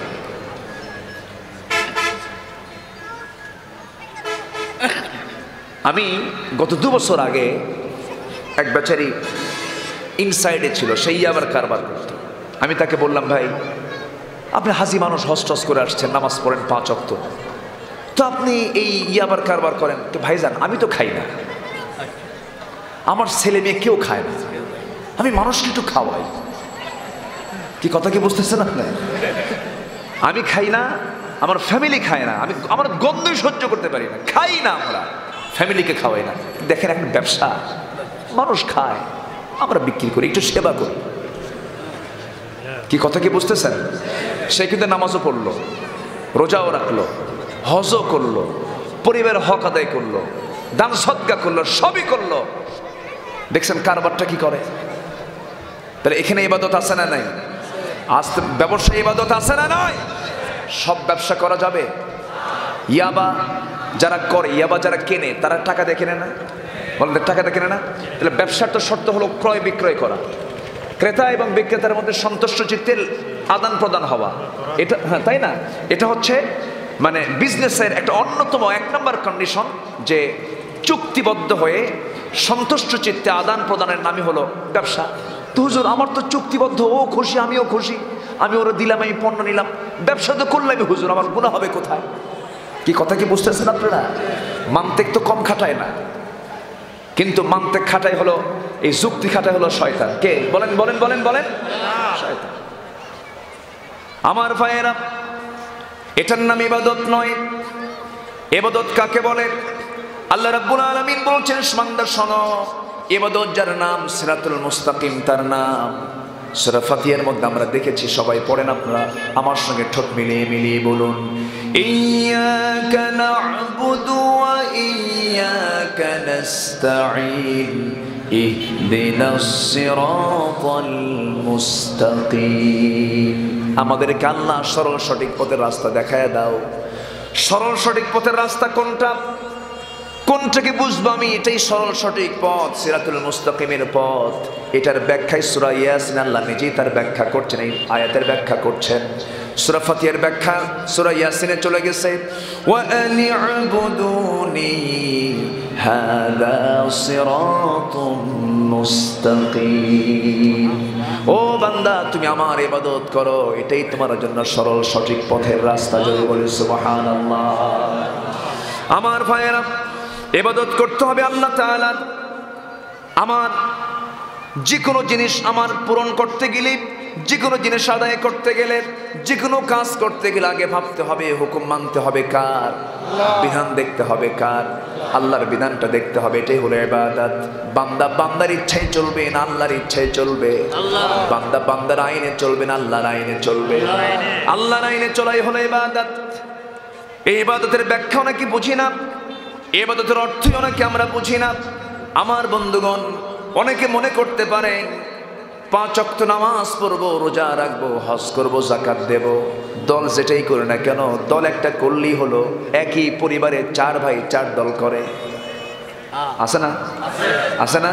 আমি গত 2 বছর আগে এক বেচারি ইনসাইডে ছিল, সেই আবার কারবার করত। আমি তাকে বললাম, ভাই আপনি হাজি মানুষ, হজ টস করে আসছেন, নামাজ পড়েন 5 ওয়াক্ত, তো আপনি এই ইয়াবার কারবার করেন? তো ভাইজান আমি তো খাই না, আমার ছেলে মেয়ে কেউ খায় না, আমি মানুষকে একটু খাওয়াই। কি কথা কি বুঝতেছেন আপনি? আমি খাই না, আমার ফ্যামিলি খায় না, আমি আমার গন্ধই সহ্য করতে পারি না, খাই না, আমরা ফ্যামিলিকে খাওয়াই না। দেখেন এখন ব্যবসা, মানুষ খায়, আমরা বিক্রি করি, একটু সেবা করি। কি কথা কি বুঝতেছেন? সে কিন্তু নামাজও পড়লো, রোজাও রাখলো, হজও করলো, পরিবারের হক আদায় করলো, দান সদকা করলো, সবই করলো। দেখছেন কারবারটা কি করে? তাহলে এখানে ইবাদত আছে না নাই? আজ ব্যবসা ইবাদত আছে না নাই? সব ব্যবসা করা যাবে? ইয়াবা যারা করে, ইয়াবা যারা কেনে, তারা টাকা দিয়ে কেনে না? বলেন টাকা দিয়ে কেনে না? তাহলে ব্যবসার তো শর্ত হলো ক্রয় বিক্রয় করা, ক্রেতা এবং বিক্রেতার মধ্যে সন্তুষ্ট চিত্তের আদান প্রদান হওয়া। এটা হ্যাঁ তাই না? এটা হচ্ছে মানে বিজনেসের একটা অন্যতম 1 নম্বর কন্ডিশন, যে চুক্তিবদ্ধ হয়ে সন্তুষ্ট চিত্তে আদান প্রদানের নামই হলো ব্যবসা। তো হুজুর আমার তো চুক্তিবদ্ধ, ও খুশি আমিও খুশি, আমি ওরা দিলাম, আমি পণ্য নিলাম, ব্যবসা তো করলামই হুজুর, আমার গুনাহ হবে কোথায়? কি কথা কি বুঝতেছেন আপনারা? মান্তিক তো কম খাটায় না, কিন্তু মান্তিক খাটাই হলো, এই যুক্তি খাটাই হলো শয়তান। কে? বলেন বলেন বলেন বলেন, শয়তান। আমার ভাইয়েরা, এটার নাম ইবাদত নয়। ইবাদত কাকে বলে? আল্লাহ রাব্বুল আলামিন বলছেন, বান্দা শোনো, ইবাদত যার নাম সিরাতুল মুস্তাকিম, তার নাম সূরা ফাতিহার মধ্যে আমরা দেখেছি। সবাই পড়েন আপনারা আমার সঙ্গে, ঠোঁট মিলিয়ে মিলিয়ে বলুন, ইয়্যাকা না'বুদু ওয়া ইয়্যাকা নাস্তাঈন ইহদিনাস সিরাতাল মুস্তাকিম। আমাদেরকে আল্লাহ সরল সঠিক পথের রাস্তা দেখায় দাও। সরল সঠিক পথের রাস্তা কোনটা? কোনটাকে বুঝবো আমি? এটাই সরল সঠিক পথ, সিরাতুল মুস্তাকিমের পথ। এটার ব্যাখ্যায় সূরা ইয়াসিন আল্লাহ নিজেই তার ব্যাখ্যা করছেন, এই আয়াতের ব্যাখ্যা করছেন। সূরা ফাতিহার ব্যাখ্যা সূরা ইয়াসিনে চলে গেছে, ওয়া আনি'বুদুনি হাযা সিরাতুম মুস্তাকিম। ও বান্দা তুমি আমার ইবাদত করো, এটাই তোমার জন্য সরল সঠিক পথের রাস্তা। যদি বলি সুবহানাল্লাহ। আমার ভাইয়েরা, ইবাদত করতে হবে আল্লাহ তাআলার। আমার যে কোনো জিনিস আমার পূরণ করতে গেলে, যে কোনো জিনিস আদায় করতে গেলে, যে কোনো কাজ করতে গেলে আগে ভাবতে হবে, হুকুম মানতে হবে কার? বিধান দেখতে হবে কার? আল্লাহর বিধানটা দেখতে হবে। এটাই হলো ইবাদত। বান্দা বান্দার ইচ্ছায় চলবে না আল্লাহর ইচ্ছায় চলবে? বান্দা বান্দার আইনে চলবে না আল্লাহর আইনে চলবে? আল্লাহর আইনে চলাই হলো ইবাদত। এই ইবাদতের ব্যাখ্যা নাকি বুঝি না, ইবাদতের অর্থই অনেকে আমরা বুঝি না। আমার বন্ধুগণ, অনেকে মনে করতে পারে 5 ওয়াক্ত নামাজ পড়বো, রোজা রাখবো, হজ করবো, যাকাত দেব, দল যেটাই করে না কেন, দল একটা করলেই হলো। একই পরিবারে 4 ভাই 4 দল করে, আছে না? আছে না?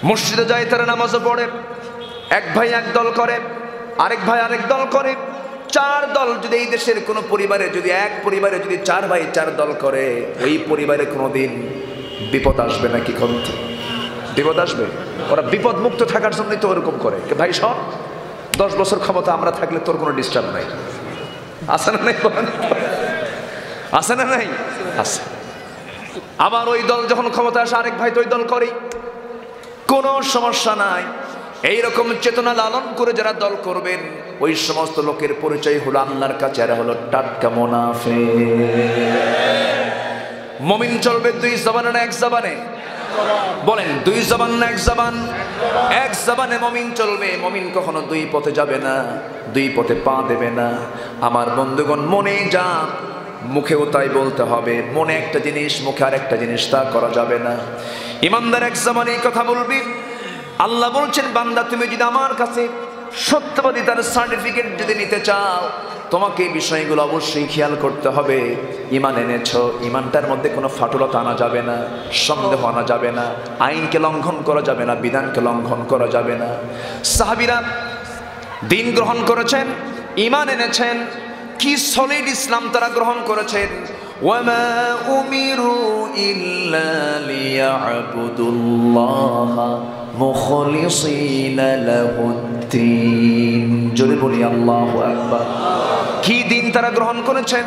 মসজিদে যায়, তারা নামাজও পড়ে, এক ভাই এক দল করে, আরেক ভাই আরেক দল করে। 4 দল যদি এই দেশের কোনো পরিবারে, যদি এক পরিবারে যদি 4 ভাই 4 দল করে, ওই পরিবারে কোনোদিন বিপদ আসবে নাকি? বিপদ আসবে? ওরা বিপদ মুক্ত থাকার জন্যই তো ওরকম করে। ভাই সব 10 বছর ক্ষমতা আমরা থাকলে তোর কোনো ডিস্টার্ব নাই, আছে না নাই? আছে না নাই? আছে। আবার ওই দল যখন ক্ষমতা আসে, আরেক ভাই তো ওই দল করেই, কোনো সমস্যা নাই। এইরকম চেতনা লালন করে যারা দল করবেন, ওই সমস্ত লোকের পরিচয় হলো আল্লাহর কাছে এরা হলো টাটকা মুনাফিক। মুমিন চলবে দুই জবানে না এক জবানে? বলেন, দুই জবান না এক জবান? এক জবানে মুমিন চলবে। মুমিন কখনো দুই পথে যাবে না, দুই পথে পা দেবে না। আমার বন্ধুগণ, মনে যা মুখেও তাই বলতে হবে। মনে একটা জিনিস, মুখে আর একটা জিনিস, তা করা যাবে না। ইমানদার এক জবানে কথা বলবি। আল্লাহ বলছেন, বান্দা তুমি যদি আমার কাছে সত্যবাদিতার সার্টিফিকেট যদি নিতে চাও, তোমাকে এই বিষয়গুলো অবশ্যই খেয়াল করতে হবে। ঈমান এনেছো, ঈমানটার মধ্যে কোনো ফাটলতা আনা যাবে না, সন্দেহ আনা যাবে না, আইনকে লঙ্ঘন করা যাবে না, বিধানকে লঙ্ঘন করা যাবে না। সাহাবীরা দিন গ্রহণ করেছেন, ঈমান এনেছেন, কি সলিড ইসলাম তারা গ্রহণ করেছেন। ওয়ামা উমিরু ইল্লা লিয়াবুদুল্লাহা মুখলিসিনা লাহুদ্দিন। জোরে বলি আল্লাহু আকবার। কি দিন তারা গ্রহণ করেছেন,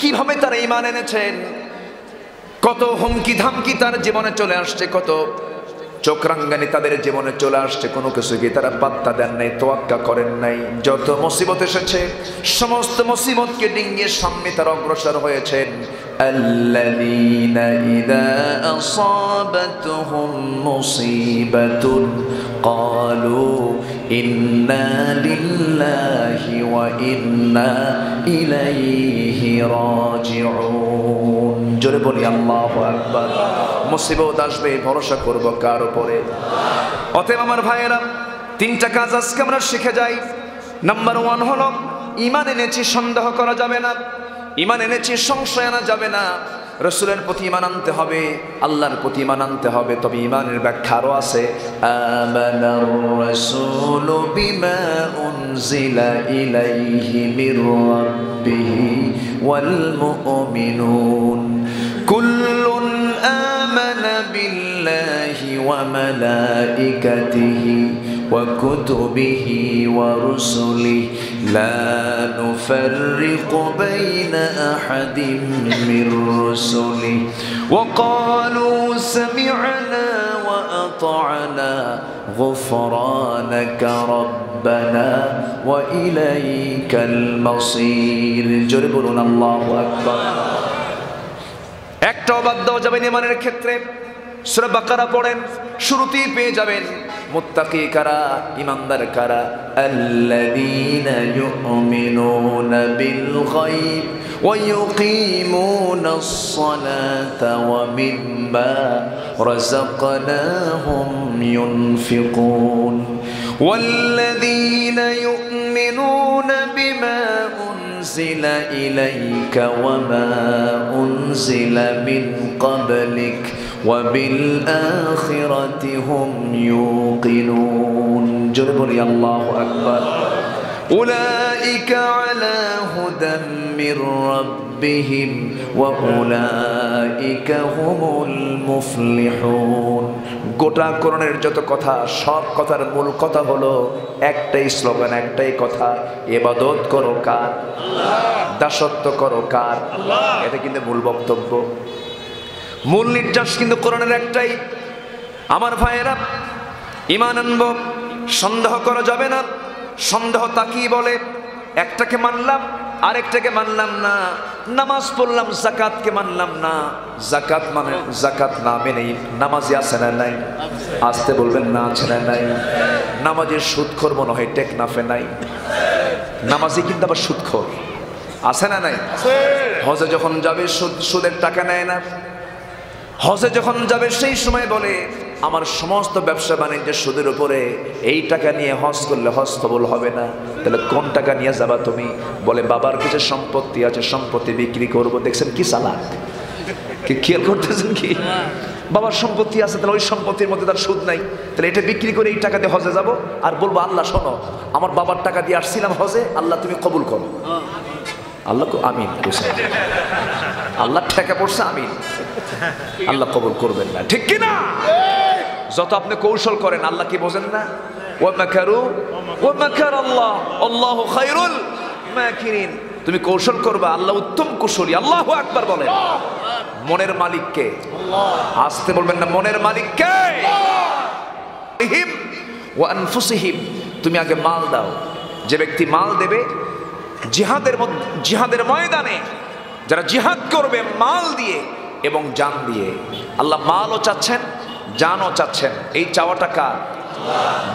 কিভাবে তারা ঈমান এনেছেন। কত হুমকি ধামকি তার জীবনে চলে আসছে, কত চোখরাঙ্গানি তাদের জীবনে চলে আসছে, কোনো কিছুকে তারা পাত্তা দেন নাই, তোয়াক্কা করেন নাই। যত মুসিবত এসেছে, সমস্ত মুসিবতকে ডিঙ্গিয়ে সামনে তারা অগ্রসর হয়েছেন। আল্লাযীনা ইযা আসাবাতহুম মুসিবাতুন ক্বালু ইন্না লিল্লাহি ওয়া ইন্না ইলাইহি রাজিউন। জোরে বলি আল্লাহু আকবার। মুসিবত আসবে, ভরসা করব কার উপরে? অতএব আমার ভাইয়েরা, তিনটা কাজ আজকে আমরা শিখে যাই। নাম্বার 1 হলো ঈমান এনেছি, সন্দেহ করা যাবে না। ঈমান এনেছি, সংশয় আনা যাবে না। রাসূলের প্রতি ঈমান আনতে হবে, আল্লাহর প্রতি ঈমান আনতে হবে। তবে ঈমানের ব্যাখ্যা আরো আছে। আমানার রাসূলু বিমা উনজিলা ইলাইহি মির রাব্বিহি ওয়াল মুমিনুন কুল্লুন আমানা বিল্লাহি ওয়া মালাইকাতিহি ওয়া কুতুবিহি ওয়া রুসুলিহি লা নুফাররিকু বাইনা আহাদিন মির রুসুলিহি ওয়া ক্বালু সামি'না ওয়া আতা'না গুফরানাকা রাব্বানা ওয়া ইলাইকাল মাসির। জোরে বলুন আল্লাহু আকবার। একটাও বাদ দেওয়া যাবে না ঈমানের ক্ষেত্রে। সূরা বাকারা পড়েন, শুরুতেই পেয়ে যাবেন মুত্তাকি কারা, ঈমানদার কারা। আল্লাযীনা ইউমিনুনা বিল গায়ব ওয়া ইউকিমুনাস সালাতা ওয়া মিম্মা রাযাকনাহুম ইউনফিকুন ওয়াল্লাযীনা ইউমিনুনা বিমা উনজিলা ইলাইকা ওয়া মা উনজিলা মিন ক্বাবলিক وبالآخرة هم يوقنون। জোরে বলি আল্লাহু আকবার। أولئك على هدى من ربهم وأولئك هم المفلحون। গোটা কোরআনের যত কথা, সব কথার মূল কথা হলো একটাই স্লোগান, একটাই কথা, ইবাদত করো কার? আল্লাহ। দাসত্ব করো কার? আল্লাহ। এটা কিন্তু মূল বক্তব্য, মূল নির্যাস কিন্তু কোরআনের একটাই। আমার ভাইয়েরা, ঈমান আনবো, সন্দেহ করা যাবে না। সন্দেহ তাকেই বলে, একটাকে মানলাম আরেকটাকে মানলাম না। নামাজ পড়লাম, যাকাতকে মানলাম না। যাকাত মানে যাকাত না মেনেই নামাজি আছে না নাই? আসতে বলবেন না, আছে না নাই? নামাজের সুদখোর মনে হয় টেকনাফে নাই। নামাজি কিন্তু আবার সুদখোর, আছে না নাই? হজে যখন যাবে সুদের টাকা নেয় না। হজে যখন যাবে সেই সময় বলে, আমার সমস্ত ব্যবসা বাণিজ্য সুদের উপরে, এই টাকা নিয়ে হজ করলে হজ কবুল হবে না। তাহলে কোন টাকা নিয়ে যাবা তুমি? বলে বাবার কিছু সম্পত্তি আছে, সম্পত্তি বিক্রি করব। দেখছেন কি চালাক, কি খেয়াল করতেছেন কি? বাবার সম্পত্তি আছে, তাহলে ওই সম্পত্তির মধ্যে তার সুদ নাই, তাহলে এটা বিক্রি করে এই টাকা দিয়ে হজে যাব। আর বলবো, আল্লাহ শোনো, আমার বাবার টাকা দিয়ে আসছিলাম হজে, আল্লাহ তুমি কবুল করো। আল্লাহ আমিন, আল্লাহ ঠেকা পড়ছে, আমিন। আল্লাহ কবুল করবেন না, ঠিক কি না? যত আপনি কৌশল করেন, আল্লাহ কি বোঝেন না? ওয়া মাকারু ওয়া মাকার আল্লাহ আল্লাহু খায়রুল মাকিরিন। তুমি কৌশল করবা, আল্লাহ উত্তম কুশলী। আল্লাহু আকবার বলেন। মনের মালিক কে? আল্লাহ। আসতে বলবেন না, মনের মালিক কে? ওয়া আনফুসিহিম, তুমি আগে মাল দাও। যে ব্যক্তি মাল দেবে জিহাদের ময়দানে, যারা জিহাদ করবে মাল দিয়ে এবং জান দিয়ে। আল্লাহ মালও চাচ্ছেন, জানও চাচ্ছেন। এই চাওয়াটা কার?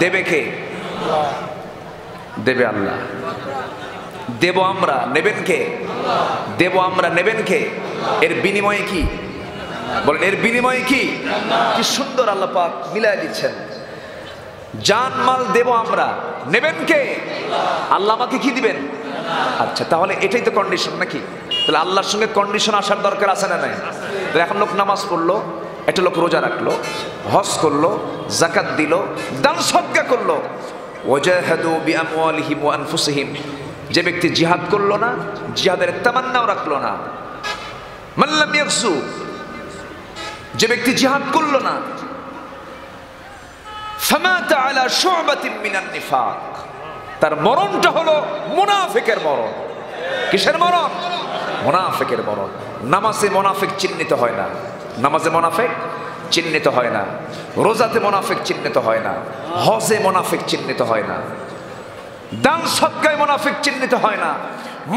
দেবে কে? দেবে আল্লাহ। দেব আমরা, নেবেন কে? দেব আমরা, নেবেন কে? এর বিনিময়ে কি বলেন? এর বিনিময়ে কি? কি সুন্দর আল্লাহ পাক মিলাই দিচ্ছেন। জান মাল দেব আমরা, নেবেন কে? আল্লাহ আমাকে কি দিবেন? আচ্ছা, তাহলে এটাই তো কন্ডিশন নাকি? তাহলে আল্লাহর সঙ্গে কন্ডিশন আসার দরকার আছে না নাই? তাহলে এখন লোক নামাজ পড়লো, একটা লোক রোজা রাখলো, হজ করলো, যাকাত দিল, দান সদকা করলো, ওয়াজাহাদু বিআমওয়ালিহিম ওয়া আনফুসিহিম, যে ব্যক্তি জিহাদ করলো না, জিহাদের তামান্নাও রাখলো না, মান লাম ইয়াগজু, যে ব্যক্তি জিহাদ করলো না, ফামাতা আলা শু'বাতিন মিনান নিফাক, তার মরণটা হলো মুনাফিকের মরণ। কিসের মরণ? মুনাফিকের মরণ। নামাজে মুনাফিক চিহ্নিত হয় না, নামাজে মুনাফিক চিহ্নিত হয় না, রোজাতে মুনাফিক চিহ্নিত হয় না, হজে মুনাফিক চিহ্নিত হয় না, দান সদকায় মুনাফিক চিহ্নিত হয় না।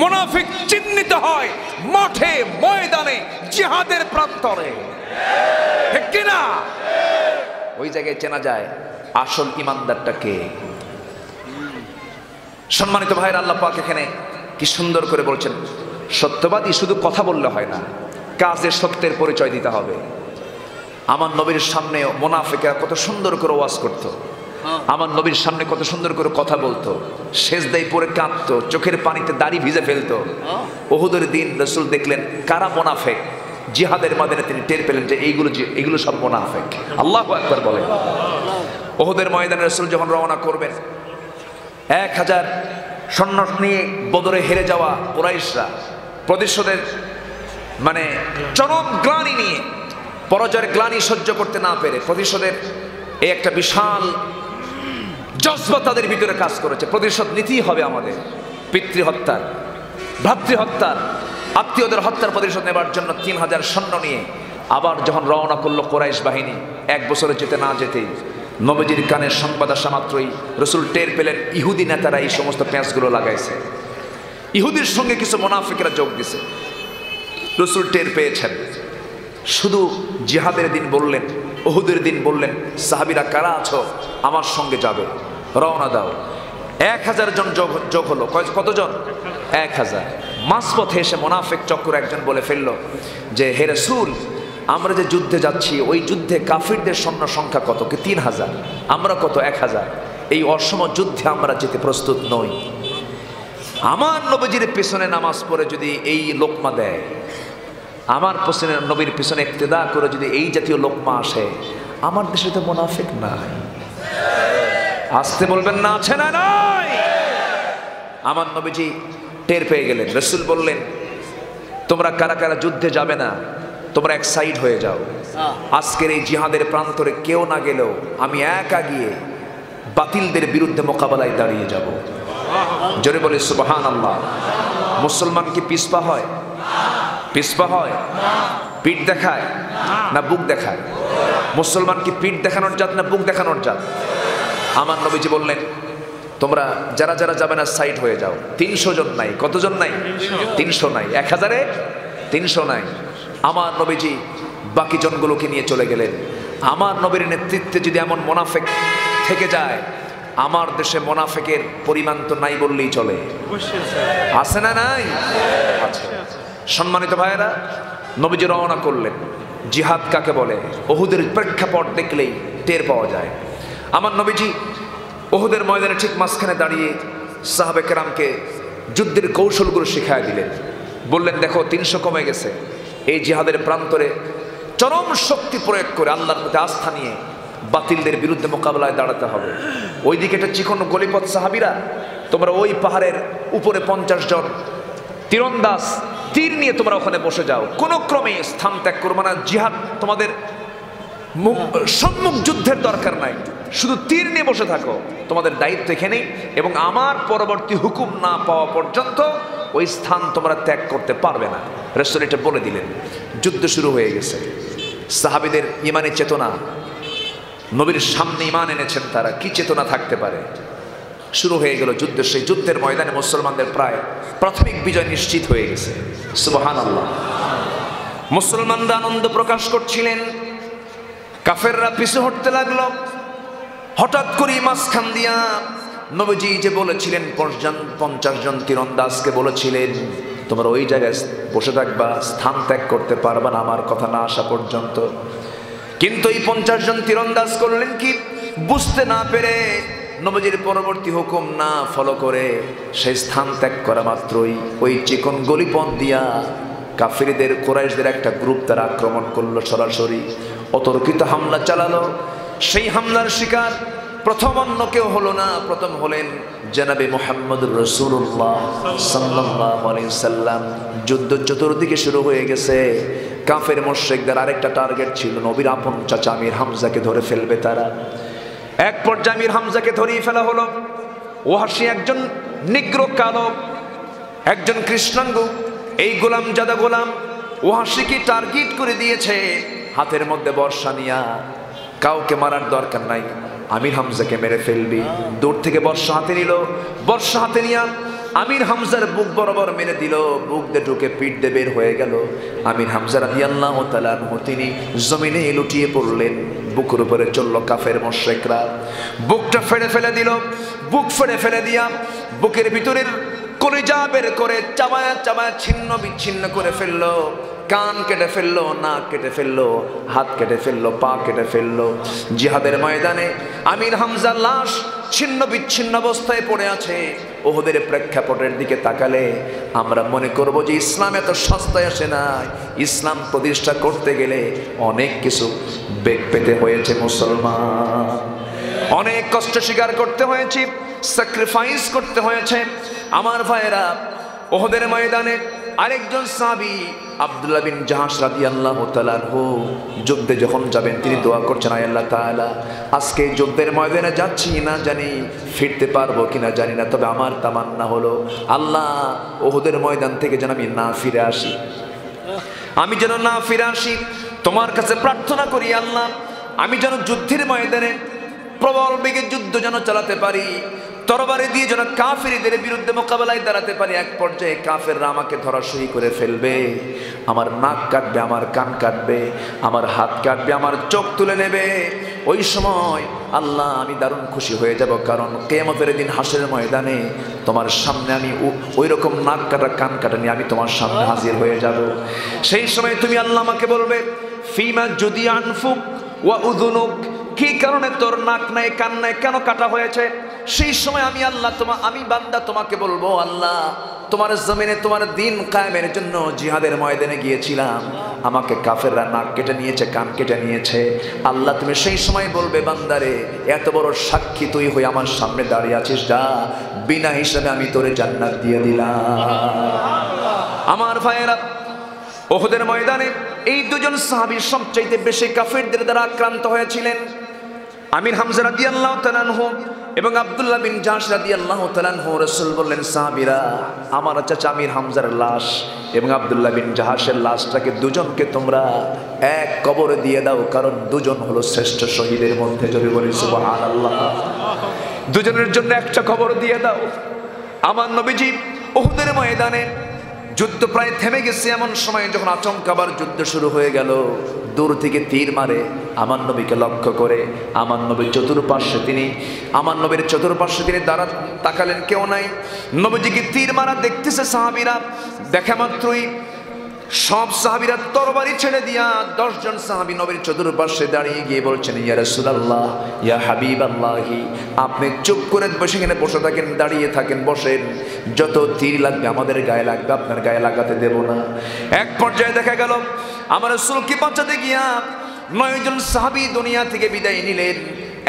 মুনাফিক চিহ্নিত হয় মাঠে, ময়দানে, জিহাদের প্রান্তরে, ঠিক কি না? ওই জায়গায় চেনা যায় আসল ইমানদারটা কে। সম্মানিত ভাইয়ের, আল্লাহ পাক এখানে কি সুন্দর করে বলছেন, সত্যবাদী শুধু কথা বললে হয় না, কাজে সত্যের পরিচয় দিতে হবে। আমার নবীর সামনে মুনাফিকরা কত সুন্দর করে ওয়াজ করত, আমার নবীর সামনে কত সুন্দর করে কথা বলতো, সেজদায় পড়ে কাঁদতো, চোখের পানিতে দাড়ি ভিজে ফেলতো। উহুদের দিন রাসূল দেখলেন কারা মুনাফিক, জিহাদের ময়দানে তিনি টের পেলেন যে এইগুলো সব মুনাফিক। আল্লাহু আকবার বলে। উহুদের ময়দানে রাসূল যখন রওনা করবেন, 1000 সৈন্য নিয়ে বদরে হেরে যাওয়া কুরাইশরা প্রতিশোধের মানে চরম গ্লানি নিয়ে, পরাজয়ের গ্লানি সহ্য করতে না পেরে প্রতিশোধের এই একটা বিশাল জজ্বা তাদের ভিতরে কাজ করেছে। প্রতিশোধ নিতেই হবে আমাদের, পিতৃহত্যার, ভ্রাতৃহত্যার, আত্মীয়দের হত্যার প্রতিশোধ নেবার জন্য 3000 সৈন্য নিয়ে আবার যখন রওনা করলো কুরাইশ বাহিনী, 1 বছরে যেতে না যেতেই নবীজির কানের সংবাদ আসা মাত্রই রাসূল টের পেলেন ইহুদি নেতারা এই সমস্ত প্যাঁচগুলো লাগাইছে, ইহুদির সঙ্গে কিছু মুনাফিকরা যোগ দিছে। রাসূল টের পেয়েছেন। শুধু জিহাদের দিন বললেন, উহুদের দিন বললেন, সাহাবীরা কারা আছো আমার সঙ্গে যাবে, রওনা দাও। 1000 জন যোগ হলো। কতজন? 1000। মাঝপথে এসে মুনাফিক চক্র একজন বলে ফেললো যে, হে রাসূল, আমরা যে যুদ্ধে যাচ্ছি ওই যুদ্ধে কাফিরদের সৈন্য সংখ্যা কত? 3000। আমরা কত? 1000। এই অসম যুদ্ধে আমরা যেতে প্রস্তুত নই। আমার নবীজির পেছনে নামাজ পড়ে যদি এই লোকমা দেয়, আমার পেছনে নবীর পেছনে ইক্তেদা করে যদি এই জাতীয় লোকমা আসে, আমার দেশে তো মুনাফিক নাই। আসতে বলবেন না, আছে না নাই? আমার নবীজি টের পেয়ে গেলেন। রাসূল বললেন, তোমরা কারা কারা যুদ্ধে যাবে না, তোমরা এক সাইড হয়ে যাও। আজকের এই জিহাদের প্রান্তরে কেউ না গেলেও আমি একা গিয়ে বাতিলদের বিরুদ্ধে মোকাবেলায় দাঁড়িয়ে যাব। জোরে বলে সুবহানাল্লাহ। মুসলমান কি পিছপা হয়? পিছপা হয়? পিঠ দেখায় না বুক দেখায়? মুসলমান কি পিঠ দেখানোর জাত না বুক দেখানোর জাত? আমার নবীজি বললেন, তোমরা যারা যারা যাবে না সাইড হয়ে যাও। 300 জন নাই। কতজন নাই? 300 নাই। 1000-এ 300 নাই। আমার নবীজি বাকি জনগুলোকে নিয়ে চলে গেলেন। আমার নবীর নেতৃত্বে যদি এমন মুনাফিক থেকে যায়, আমার দেশে মুনাফিকের পরিমাণ তো নাই বললেই চলে। আছে না নাই? আছে। সম্মানিত ভাইয়েরা, নবীজি রওনা করলেন। জিহাদ কাকে বলে উহুদের প্রেক্ষাপট দেখলেই টের পাওয়া যায়। আমার নবীজি উহুদের ময়দানে ঠিক মাঝখানে দাঁড়িয়ে সাহাবে কেরামকে যুদ্ধের কৌশলগুলো শিখায় দিলেন। বললেন, দেখো 300 কমে গেছে। এই জিহাদের প্রান্তরে চরম শক্তি প্রয়োগ করে আল্লাহর প্রতি আস্থা নিয়ে বাতিলদের বিরুদ্ধে মোকাবেলায় দাঁড়াতে হবে। ওইদিকে একটা চিকন গলিপথ, সাহাবীরা তোমরা ওই পাহাড়ের উপরে 50 জন তীরন্দাজ তীর নিয়ে তোমরা ওখানে বসে যাও, কোনো ক্রমে স্থান ত্যাগ করবে না। জিহাদ তোমাদের সম্মুখ যুদ্ধের দরকার নাই, শুধু তীর নিয়ে বসে থাকো, তোমাদের দায়িত্ব এখানেই, এবং আমার পরবর্তী হুকুম না পাওয়া পর্যন্ত ওই স্থান তোমরা ত্যাগ করতে পারবে না। রাসূল এটা বলে দিলেন। যুদ্ধ শুরু হয়ে গেছে। সাহাবীদের ইমানি চেতনা নবীর সামনে ঈমান এনেছেন তারা, কি চেতনা থাকতে পারে। শুরু হয়ে গেল যুদ্ধ। সেই যুদ্ধের ময়দানে মুসলমানদের প্রায় প্রাথমিক বিজয় নিশ্চিত হয়ে গেছে। সুবহানাল্লাহ। মুসলমানরা আনন্দ প্রকাশ করছিলেন, কাফেররা পিছু হটতে লাগলো। হঠাৎ করে মাঝখান দিয়া নবীজি যে বলেছিলেন 50 জন তীরন্দাজকে বলেছিলেন তোমরা ওই জায়গায় বসে থাকবা, স্থান ত্যাগ করতে পারবা না আমার কথা না আসা পর্যন্ত। কিন্তু এই 50 জন তীরন্দাজ করলেন কি, বুঝতে না পেরে নবীজির পরবর্তী হুকুম না ফলো করে সেই স্থান ত্যাগ করা মাত্রই ওই চিকন গলিপথ দিয়া কাফিরদের কুরাইশদের একটা গ্রুপ তারা আক্রমণ করলো, সরাসরি অতর্কিত হামলা চালালো। সেই হামলার শিকার প্রথম অন্য কেউ হলো না, প্রথম হলেন জনাবে মুহাম্মদুর রাসূলুল্লাহ সাল্লাল্লাহু আলাইহি সাল্লাম। যুদ্ধ চতুর্দিকে শুরু হয়ে গেছে। কাফের মুশরিকদের আরেকটা টার্গেট ছিল নবীর আপন চাচা আমির হামজাকে ধরে ফেলবে তারা। এক পর্যায়ে আমির হামজাকে ধরিয়ে ফেলা হলো। ওয়াহশী একজন নিগ্রো কালো, একজন কৃষ্ণাঙ্গ, এই গোলাম জাদা গোলাম ওয়াহশীকে টার্গেট করে দিয়েছে হাতের মধ্যে বর্শা নিয়া। কাউকে মারার দরকার নাই, আমির হামজাকে মেরে ফেলবি। দূর থেকে বর্শা হাতে নিল, বর্শা হাতে নিয়া আমির হামজার বুক বরাবর মেরে দিল। বুক দিয়ে ঢুকে পিঠ দিয়ে বের হয়ে গেল। আমির হামজা রাদিয়াল্লাহু তাআলা আনহু তিনি জমিনে লুটিয়ে পড়লেন। বুকের উপরে চলল কাফের মুশরিকরা, বুকটা ফেড়ে ফেলে দিল। বুক ফেড়ে ফেলে দিয়া বুকের ভিতরের কলিজা বের করে চাবায়া চাবায়া ছিন্ন বিচ্ছিন্ন করে ফেললো। কান কেটে ফেললো, নাক কেটে ফেললো, হাত কেটে ফেললো, পা কেটে ফেললো। জিহাদের ময়দানে আমির হামজার লাশ ছিন্ন বিচ্ছিন্ন অবস্থায় পড়ে আছে। ওহদের প্রেক্ষাপটের দিকে তাকালে আমরা মনে করব যে ইসলাম এত সস্তায় আসে না। ইসলাম প্রতিষ্ঠা করতে গেলে অনেক কিছু বেগ পেতে হয়েছে মুসলমান, অনেক কষ্ট স্বীকার করতে হয়েছে, স্যাক্রিফাইস করতে হয়েছে। আমার ভাইয়েরা, ওহদের ময়দানে আরেকজন সাহাবী আব্দুল্লাহ বিন জাহাশ রাদিয়াল্লাহু তাআলা আনহু যুদ্ধে যখন যাবেন তিনি দোয়া করছেন, আয় আল্লাহ তাআলা আজকে যুদ্ধের ময়দানে যাচ্ছি না জানি ফিরতে পারবো কিনা জানি না, তবে আমার তামান্না হলো আল্লাহ ওহদের ময়দান থেকে যেন আমি না ফিরে আসি, আমি যেন না ফিরে আসি। তোমার কাছে প্রার্থনা করি আল্লাহ আমি যেন যুদ্ধের ময়দানে প্রবল বেগে যুদ্ধ যেন চালাতে পারি, তরবারি দিয়ে যেন কাফেরদের বিরুদ্ধে মোকাবেলায় দাঁড়াতে পারি। এক পর্যায়ে কাফেররা আমাকে ধরাশয়ী করে ফেলবে, আমার নাক কাটবে, আমার কান কাটবে, আমার হাত কাটবে, আমার চোখ তুলে নেবে। ওই সময় আল্লাহ আমি দারুণ খুশি হয়ে যাব, কারণ কিয়ামতের দিন হাসরের ময়দানে তোমার সামনে আমি ওই রকম নাক কাটা কান কাটা নিয়ে আমি তোমার সামনে হাজির হয়ে যাব। সেই সময় তুমি আল্লাহ আমাকে বলবে ফিমা যদি আনফুক ওয়া উযুনুক, কি কারণে তোর নাক নাই কান নাই কেন কাটা হয়েছে? সেই সময় আমি আল্লাহ আমি বান্দা তোমাকে বলবো আল্লাহ তোমার জমিনে তোমার দিন কায়েমের জন্য জিহাদের ময়দানে গিয়েছিলাম, আমাকে কাফেররা নাক কেটে নিয়েছে, কান কেটে নিয়েছে। আল্লাহ তুমি সেই সময় বলবে বান্দারে এত বড় সাক্ষী তুই হয়ে আমার সামনে দাঁড়িয়ে আছিস, যা বিনা হিসাবে আমি তোরে জান্নাত দিয়ে দিলাম। আমার ভাইয়েরা, ওহদের ময়দানে এই দুজন সাহাবী সবচাইতে বেশি কাফেরদের দ্বারা আক্রান্ত হয়েছিলেন। আমির হামজা রাদিয়াল্লাহু তাআলা আনহু এবং আব্দুল্লাহ বিন জাহশ রাদিয়াল্লাহু তাআলা আনহু। রাসূল বললেন সাহাবীরা আমার চাচা আমির হামজার লাশ এবং আব্দুল্লাহ বিন জাহশের লাশটাকে দুজনকে তোমরা এক কবরে দিয়ে দাও, কারণ দুজন হলো শ্রেষ্ঠ শহীদের মধ্যে। যদি বলি সুবহানাল্লাহ, দুজনের জন্য একটা কবর দিয়ে দাও। আমার নবীজি উহুদের ময়দানে যুদ্ধ প্রায় থেমে গেছে এমন সময় যখন আচমকা আবার যুদ্ধ শুরু হয়ে গেল, দূর থেকে তীর মারে আমার নবীকে লক্ষ্য করে। আমার নবীর চতুর্পার্শ্বে তিনি দাঁড়া তাকালেন, কেউ নাই। নবীজিকে তীর মারা দেখতেছে সাহাবীরা, দেখা মাত্রই সব সাহাবীরা তরবারি ছেড়ে দিয়া 10 জন সাহাবী নবীর চতুর্পার্শ্বে দাঁড়িয়ে গিয়ে বলছেন, ইয়া রাসূলুল্লাহ, ইয়া হাবিবাল্লাহি, আপনি চুপ করে সেখানে বসে থাকেন, দাঁড়িয়ে থাকেন, বসেন। যত তীর লাগবে আমাদের গায়ে লাগবে, আপনার গায়ে লাগাতে দেব না। এক পর্যায়ে দেখা গেল আমার রাসূলকে বাঁচাতে গিয়া 9 জন সাহাবী দুনিয়া থেকে বিদায় নিলেন।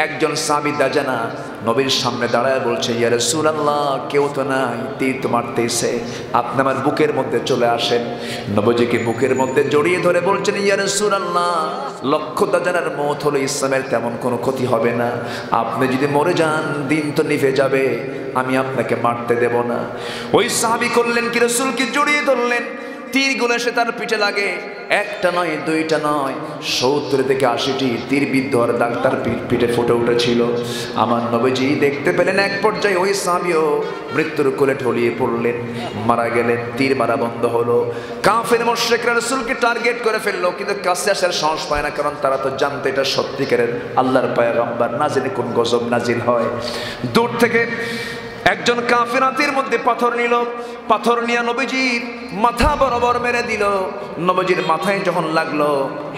একজন সাহাবী দাজানা নবীর সামনে দাঁড়ায় বলছে, ইয়া রাসূলুল্লাহ, কেউ তো নাই, তীর তো মারতেছে, আপনি আমার বুকের মধ্যে চলে আসেন। নবীজিকে বুকের মধ্যে জড়িয়ে ধরে বলছেন, ইয়া রাসূলুল্লাহ, লক্ষ দাজানার মওত হলো ইসলামের তেমন কোনো ক্ষতি হবে না, আপনি যদি মরে যান দিন তো নিভে যাবে, আমি আপনাকে মারতে দেব না। ওই সাহাবী করলেন কি, রাসূলকে জড়িয়ে ধরলেন, তীরগুলো এসে তার পিঠে লাগে, একটা নয় দুইটা নয়, 70 থেকে 80টি তীর বিদ্ধ আর দাগ তার পিঠে ফুটে উঠেছিল। আমার নবীজি দেখতে পেলেন এক পর্যায়ে ওই সাহাবীও মৃত্যুর কোলে ঢলিয়ে পড়লেন, মারা গেলেন। তীর মারা বন্ধ হলো। কাফের মুশরিকরা রাসূলকে টার্গেট করে ফেললো, কিন্তু কাছে আসার সাহস পায় না, কারণ তারা তো জানতো এটা সত্যিকারের আল্লাহর পয়গম্বর, না জেনে কোন গজব নাজিল হয়। দূর থেকে একজন কাফের হাতের মধ্যে পাথর নিল, পাথর নিয়ে নবীজির মাথা বরাবর মেরে দিল। নবীজির মাথায় যখন লাগলো,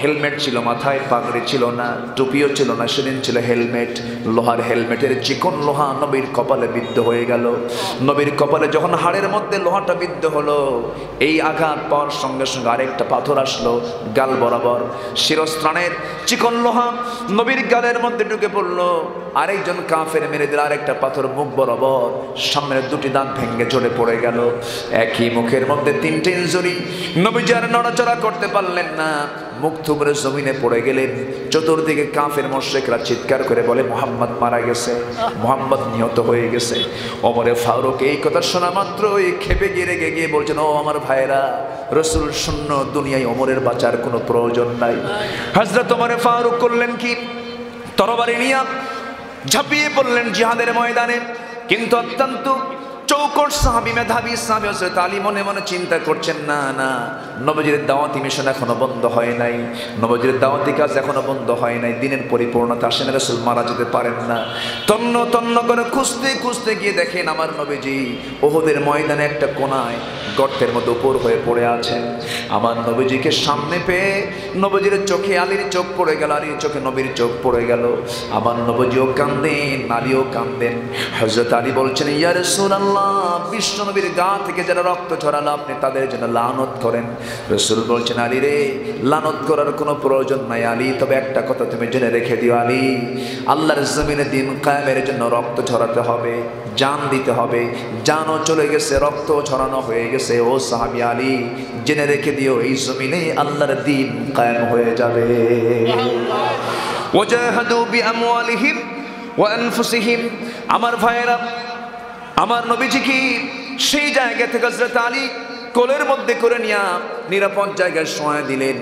হেলমেট ছিল মাথায়, পাগড়ি ছিল না, টুপিও ছিল না, সেদিন ছিল হেলমেট, লোহার হেলমেটের চিকন লোহা নবীর কপালে বিদ্ধ হয়ে গেল। নবীর কপালে যখন হাড়ের মধ্যে লোহাটা বিদ্ধ হলো, এই আঘাত পাওয়ার সঙ্গে সঙ্গে আরেকটা পাথর আসলো গাল বরাবর, শিরস্ত্রাণের চিকন লোহা নবীর গালের মধ্যে ঢুকে পড়লো। আরেকজন কাফের মেরে দিল আরেকটা পাথর মুখ বরাবর, সামনের দুটি দাঁত ভেঙে ঝরে পড়ে গেল। একই মুখের মধ্যে 3টে ইনজুরি। নবীজি আর নড়াচড়া করতে পারলেন না, মুখ থুবড়ে জমিনে পড়ে গেলেন। চতুর্দিকে কাফের মুশরিকরা চিৎকার করে বলে, মুহাম্মদ মারা গেছে, মুহাম্মদ নিহত হয়ে গেছে। ওমরে ফারুক এই কথা শোনা মাত্রই খেপে গিয়ে রেগে গিয়ে বলছেন, ও আমার ভাইরা, রাসূল শূন্য দুনিয়ায় ওমরের বাঁচার কোনো প্রয়োজন নাই। হযরত ওমরে ফারুক করলেন কি, তরবারি নিয়ে ঝাঁপিয়ে পড়লেন জিহাদের ময়দানে। কিন্তু অত্যন্ত চৌকট সাহাবী, মেধাবী সাহাবী হযরত আলী মনে মনে চিন্তা করছেন, না না, নবীজির দাওয়াতি মিশন এখনো বন্ধ হয় নাই, নবীজির দাওয়াতি কাজ এখনো বন্ধ হয় নাই, দিনের পরিপূর্ণতা আসেন, রাসূল মারা যেতে পারেন না। তন্ন তন্ন করে খুঁজতে খুঁজতে গিয়ে দেখেন আমার নবীজি উহুদের ময়দানে একটা কোনায় গর্তের মধ্যে উপর হয়ে পড়ে আছেন। আমার নবীজিকে সামনে পেয়ে নবীজির চোখে আলীর চোখ পড়ে গেল, আলীর চোখে নবীর চোখ পড়ে গেল। আমার নবীজিও কান্দেন, আলীও কান্দেন। হযরত আলী বলছেন, ইয়া রাসূলুল্লাহ, বিশ্ব নবীর গা থেকে যারা রক্ত ঝরালো আপনি তাদের জন্য লানত করেন। রাসূল বলছেন, আলী রে, লানত করার কোনো প্রয়োজন নাই আলী, তবে একটা কথা তুমি জেনে রেখে দিও আলী, আল্লাহর জমিনে দিন কায়েমের জন্য রক্ত ঝরাতে হবে, জান দিতে হবে। জানও চলে গেছে, রক্ত ঝরানো হয়ে গেছে। ও সাহাবী আলী, জেনে রেখে দিও এই জমিনে আল্লাহর দিন কায়েম হয়ে যাবে। ওয়াজাহাদু বিআমওয়ালিহিম ওয়া আনফুসিহিম। আমার ভাইয়েরা, আমার নবীজি কি সেই জায়গা থেকে হযরত আলী কোলের মধ্যে করে নিয়ে নিরাপদ জায়গায় শোয়া দিলেন।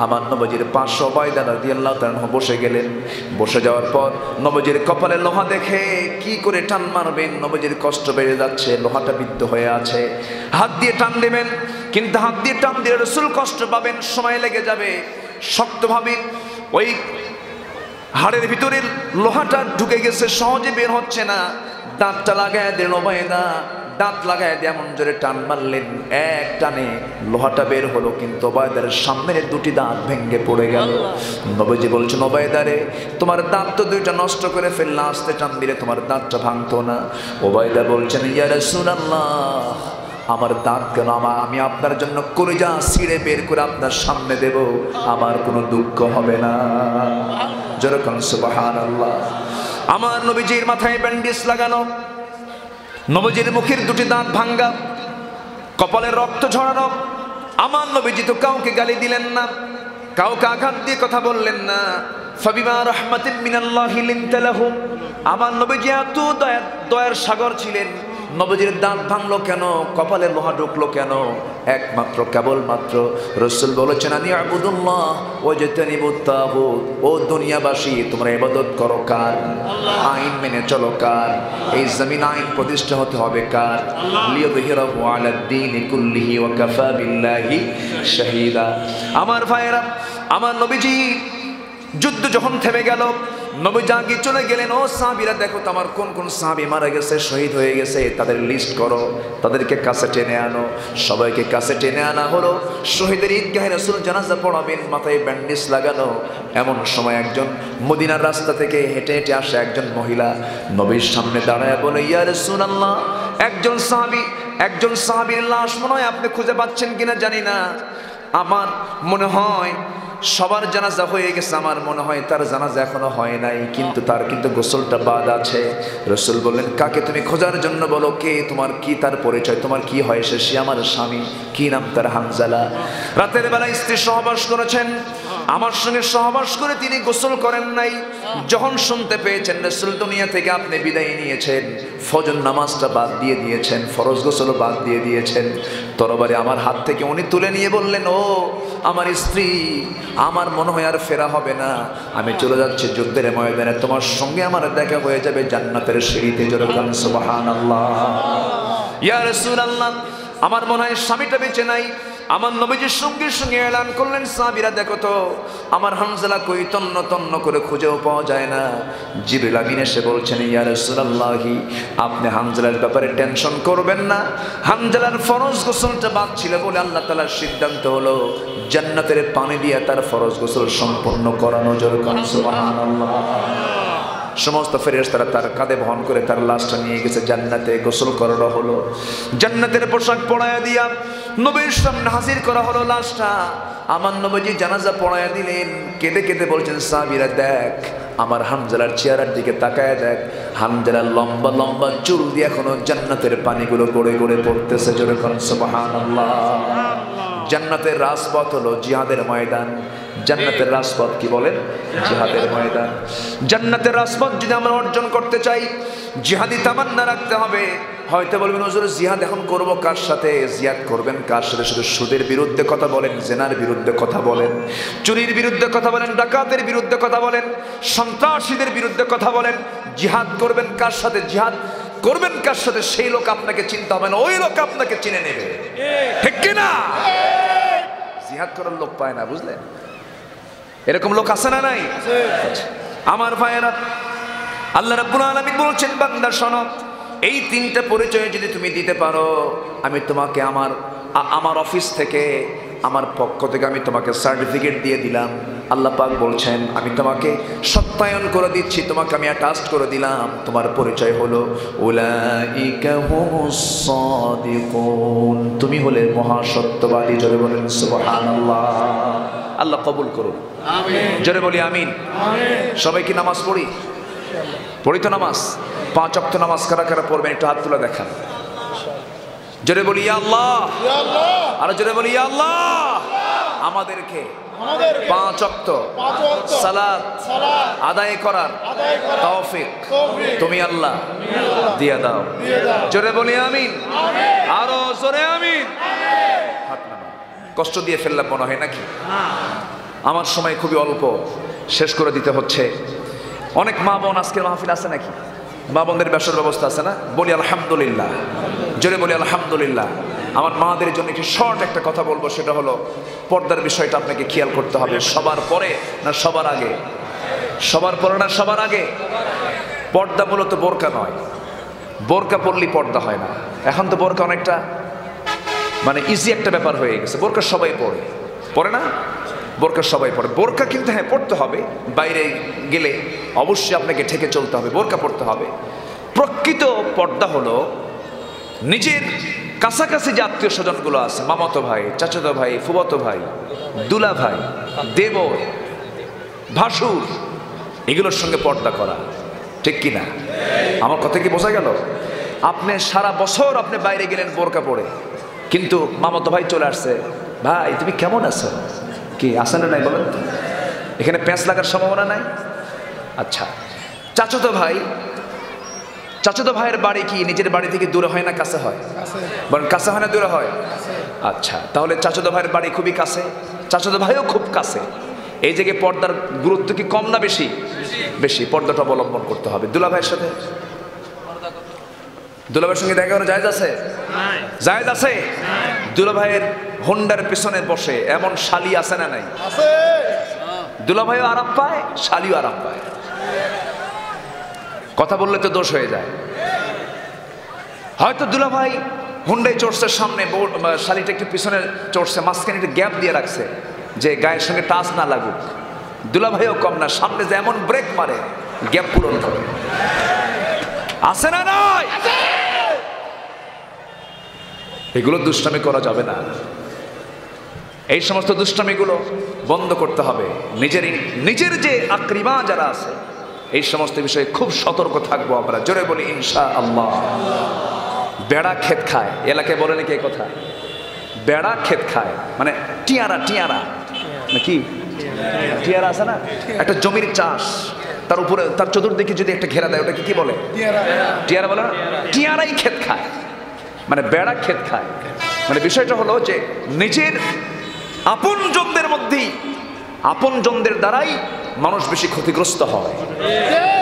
আমার নবীজির পাশে উবাইদা রাদিয়াল্লাহু তাআলা বসে গেলেন। বসে যাওয়ার পর নবীজির কপালে লোহা দেখে কি করে টান মারবেন, নবীজির কষ্ট বেড়ে যাচ্ছে, লোহাটা বিদ্ধ হয়ে আছে। হাত দিয়ে টান দেবেন, কিন্তু হাত দিয়ে টান দিয়ে রাসূল কষ্ট পাবেন, সময় লেগে যাবে। শক্তভাবে ওই হাড়ের ভিতরে লোহাটা ঢুকে গেছে, সহজে বের হচ্ছে না। দাঁতটা লাগায় দিল উবাইদা, দাঁত লাগায় দিয়ে এমন জোরে টান মারলেন, এক টানে লোহাটা বের হলো, কিন্তু উবাইদার সামনের দুটি দাঁত ভেঙে পড়ে গেল। নবীজি বলছেন, উবাইদা রে, তোমার দাঁত তো দুইটা নষ্ট করে ফেললা, আস্তে টান দিলে তোমার দাঁতটা ভাঙতো না। উবাইদা বলছেন, ইয়া রাসূলুল্লাহ, আমার দাঁত কেন, আমি আপনার জন্য কলিজা ছিঁড়ে বের করে আপনার সামনে দেব, আমার কোনো দুঃখ হবে না। যেরকম সুবহানাল্লাহ। আমার নবীজির মাথায় ব্যান্ডেজ লাগানো, নবীজির মুখের দুটি দাঁত ভাঙ্গা, কপালে রক্ত ঝরানো। আমার নবীজি তো কাউকে গালি দিলেন না, কাউকে আঘাত দিয়ে কথা বললেন না। ফাবিমা রাহমাতিন মিনাল্লাহি লিনতা লাহুম। আমার নবীজি এত দয়ার সাগর ছিলেন। নবীজির দাঁত ভাঙলো কেন, কপালে লোহা ঢুকলো কেন? একমাত্র কেবলমাত্র রাসূল বলেছেন, আনি আবুদুল্লাহ ওয়াজতানিবুত তাগুত। ও দুনিয়াবাসী, তোমরা ইবাদত করো কার? আইন মেনে চলো কার? এই জমিন আইন প্রতিষ্ঠা হতে হবে কার? লিয়াযহিরাহু আলাদ দীনি কুল্লিহি ওয়া কাফা বিল্লাহি শাহীদা। আমার ভাইয়েরা, আমার নবীজি যুদ্ধ যখন থেমে গেল, নবী জাগি চলে গেলেন। ও সাহাবীরা, দেখো তো আমার কোন কোন সাহাবী মারা গেছে, শহীদ হয়ে গেছে, তাদের লিস্ট করো, তাদেরকে কাছে টেনে আনো। সবাইকে কাছে টেনে আনা হলো। শহীদের ঈদগাহে রাসূল জানাজা পড়াবেন, মাথায় ব্যান্ডেজ লাগানো। এমন সময় একজন মদিনার রাস্তা থেকে হেঁটে হেঁটে আসে একজন মহিলা, নবীর সামনে দাঁড়ায় বলে, ইয়া রাসূলুল্লাহ, একজন সাহাবীর লাশ মনে হয় আপনি খুঁজে পাচ্ছেন কিনা জানি না, আমার মনে হয় সবার জানাজা হয়ে গেছে, আমার মনে হয় তার জানাজা এখনো হয় নাই, কিন্তু তার কিন্তু গোসলটা বাদ আছে। রাসূল বললেন, কাকে তুমি খোঁজার জন্য বলো, কে, তোমার কি তার পরিচয়, তোমার কি হয় সে? আমার স্বামী, কি নাম তার? হানজালা। রাতের বেলা স্ত্রী সহবাস করেছেন, আমার সঙ্গে সহবাস করে তিনি গোসল করেন নাই। যখন শুনতে পেয়েছেন রাসূল দুনিয়া থেকে আপনি বিদায় নিয়েছেন, ফজর নামাজটা বাদ দিয়ে দিয়েছেন, ফরজ গোসল বাদ দিয়ে দিয়েছেন, তরবারি আমার হাত থেকে উনি তুলে নিয়ে বললেন, ও আমার স্ত্রী, আমার মনে হয় আর ফেরা হবে না, আমি চলে যাচ্ছি যুদ্ধের ময়দানে, তোমার সঙ্গে আমার দেখা হয়ে যাবে জান্নাতের সিঁড়িতে। জোরে বলেন সুবহানাল্লাহ। ইয়া রাসূলুল্লাহ, আমার মনে হয় স্বামীটা বেঁচে নাই। আমার নবীজির সঙ্গে সঙ্গে এলান করলেন, সাহাবীরা দেখো তো আমার হানজালা কই, তন্ন তন্ন করে খুঁজেও পাওয়া যায় না। জিবরিল আমিন এসে বলছেন, ইয়া রাসূলুল্লাহ, আপনি হানজালার ব্যাপারে টেনশন করবেন না। হানজালার ফরজ গোসলটা বাদ ছিল বলে আল্লাহ তাআলার সিদ্ধান্ত হলো জান্নাতের পানি দিয়ে তার ফরজ গোসল সম্পন্ন করানো। জোরে বলেন সুবহানাল্লাহ। সমস্ত ফেরেশতারা তার কাঁধে বহন করে তার লাশটা নিয়ে গেছে জান্নাতে, গোসল করানো হলো, জান্নাতের পোশাক পরায়া দিয়া নবীর সামনে হাজির করা হলো লাশটা। আমার নবীজি জানাজা পড়ায়া দিলেন, কেঁদে কেঁদে বলছেন, সাহাবীরা দেখ আমার হানজালার চেহারার দিকে তাকায় দেখ, হানজালার লম্বা লম্বা চুল দিয়ে এখনো জান্নাতের পানিগুলো গড়ে গড়ে পড়তেছে। জোরে বলেন সুবহানাল্লাহ। জান্নাতের রাজপথ হলো জিহাদের ময়দান। জান্নাতের রাজপথ কি বলেন? জিহাদের ময়দান। জান্নাতের রাজপথ যদি আমরা অর্জন করতে চাই, জিহাদি তামান্না রাখতে হবে। হয়তো বলবেন, হুজুর জিহাদ এখন করব কার সাথে? জিহাদ করবেন কার সাথে? শুধু সুদের বিরুদ্ধে কথা বলেন, জেনার বিরুদ্ধে কথা বলেন, চুরির বিরুদ্ধে কথা বলেন, ডাকাতের বিরুদ্ধে কথা বলেন, সন্ত্রাসীদের বিরুদ্ধে কথা বলেন। জিহাদ করবেন কার সাথে? জিহাদ করবেন কার সাথে? সেই লোক আপনাকে চিনতে হবে না, ওই লোক আপনাকে চিনে নেবে। ঠিক কিনা? জিহাদ করার লোক পায় না, বুঝলেন? এরকম লোক আছে না নাই? আমার ভাইয়েরা, আল্লাহ রাব্বুল আলামিন বলছেন, বান্দা শোনো, এই তিনটা পরিচয় যদি তুমি দিতে পারো, আমি তোমাকে আমার অফিস থেকে, আমার পক্ষ থেকে আমি তোমাকে সার্টিফিকেট দিয়ে দিলাম। আল্লাহ পাক বলছেন, আমি তোমাকে সত্যায়ন করে দিচ্ছি, তোমাকে আমি অ্যাটাস্ট করে দিলাম। তোমার পরিচয় হলো উলাইকা হুমুস সাদিকুন, তুমি হলে মহাসত্যবাদী। জোরে বলেন সুবহানাল্লাহ। আল্লাহ কবুল করুন, আমিন। জোরে বলি আমিন। সবাই কি নামাজ পড়ি? পড়ি তো নামাজ। 5 ওয়াক্ত নামাজ কারা কারা পড়বেন একটু হাত তুলে দেখান। জোরে বলি ইয়া আল্লাহ, আর জোরে বলি ইয়া আল্লাহ। আমাদেরকে 5 ওয়াক্ত সালাত আদায় করার তৌফিক তুমি আল্লাহ দিয়ে দাও। জোরে বলি আমিন, আরো জোরে আমিন। হাত নামান। কষ্ট দিয়ে ফেললাম মনে হয় নাকি? আমার সময় খুবই অল্প, শেষ করে দিতে হচ্ছে। অনেক মা বোন আজকের মাহফিল আছে নাকি? মা বোনদের ব্যবসার ব্যবস্থা আছে না? বলি আলহামদুলিল্লাহ। জোরে বলি আলহামদুলিল্লাহ। আমার মাদের জন্য একটু শর্ট একটা কথা বলবো, সেটা হলো পর্দার বিষয়টা আপনাকে খেয়াল করতে হবে। সবার পরে না সবার আগে? সবার পরে না সবার আগে? পর্দা মূলত বোরকা নয়, বোরকা পরলেই পর্দা হয় না। এখন তো বোরকা অনেকটা মানে ইজি একটা ব্যাপার হয়ে গেছে। বোরকা সবাই পরে, পরে না? বোরকা সবাই পরে। বোরকা কিন্তু হ্যাঁ পড়তে হবে, বাইরে গেলে অবশ্যই আপনাকে ঠেকে চলতে হবে, বোরকা পড়তে হবে। প্রকৃত পর্দা হলো নিজের কাছাকাছি যে আত্মীয় স্বজনগুলো আছে, মামাতো ভাই, চাচাতো ভাই, ফুফাতো ভাই, দুলা ভাই, দেবর, ভাসুর, এগুলোর সঙ্গে পর্দা করা। ঠিক কিনা? আমার কথা কি বোঝা গেল? আপনি সারা বছর আপনি বাইরে গেলেন বোরকা পরে, কিন্তু মামাতো ভাই চলে আসছে, ভাই তুমি কেমন আছো? কি আসে না নাই বলেন তো? এখানে প্যাঁচ লাগার সম্ভাবনা নাই? আচ্ছা, চাচাতো ভাই, চাচাতো ভাইয়ের বাড়ি কি নিজের বাড়ি থেকে দূরে হয় না কাছে হয়? বলেন কাছে হয় না দূরে হয়? আচ্ছা, তাহলে চাচাতো ভাইয়ের বাড়ি খুবই কাছে, চাচাতো ভাইও খুব কাছে। এই জায়গায় পর্দার গুরুত্ব কি কম না বেশি? বেশি। পর্দাটা অবলম্বন করতে হবে। দুলা ভাইয়ের সাথে, দুলা ভাইয়ের সঙ্গে দেখা করা জায়েজ আছে? জায়েজ আছে? দুলা ভাইয়ের হোন্ডার পিছনে বসে এমন শালি আছে না নাই? দুলা ভাইও আরাম পায়, শালিও আরাম পায়। কথা বললে তো দোষ হয়ে যায়। হয়তো দুলা ভাই হুন্ডাই চড়ছে সামনে, শালিটা একটু পিছনে চড়ছে, মাঝখানে একটু গ্যাপ দিয়ে রাখছে যে গায়ের সঙ্গে টাচ না লাগুক। দুলা ভাইও কম না, সামনে যে এমন ব্রেক মারে গ্যাপ পূরণ করে। আছে না নয়? এগুলো দুষ্টামি করা যাবে না। এই সমস্ত দুষ্টামিগুলো বন্ধ করতে হবে। নিজের যে আকরিমা যারা আছে, এই সমস্ত বিষয়ে খুব সতর্ক থাকবো আমরা। জোরে বলি ইনশাআল্লাহ। বেড়া ক্ষেত খায়, এলাকায় বলে নাকি এই কথা? বেড়া ক্ষেত খায় মানে টিয়ারা, টিয়ারা নাকি টিয়ারা আছে না, একটা জমির চাষ, তার উপরে তার চতুর্দিকে যদি একটা ঘেরা দেয় ওটাকে কি বলে? টিয়ারা বলে না? টিয়ারাই ক্ষেত খায়, মানে বেড়া ক্ষেত খায়। মানে বিষয়টা হলো যে নিজের আপন জনদের মধ্যেই, আপন জনদের দ্বারাই মানুষ বেশি ক্ষতিগ্রস্ত হয়।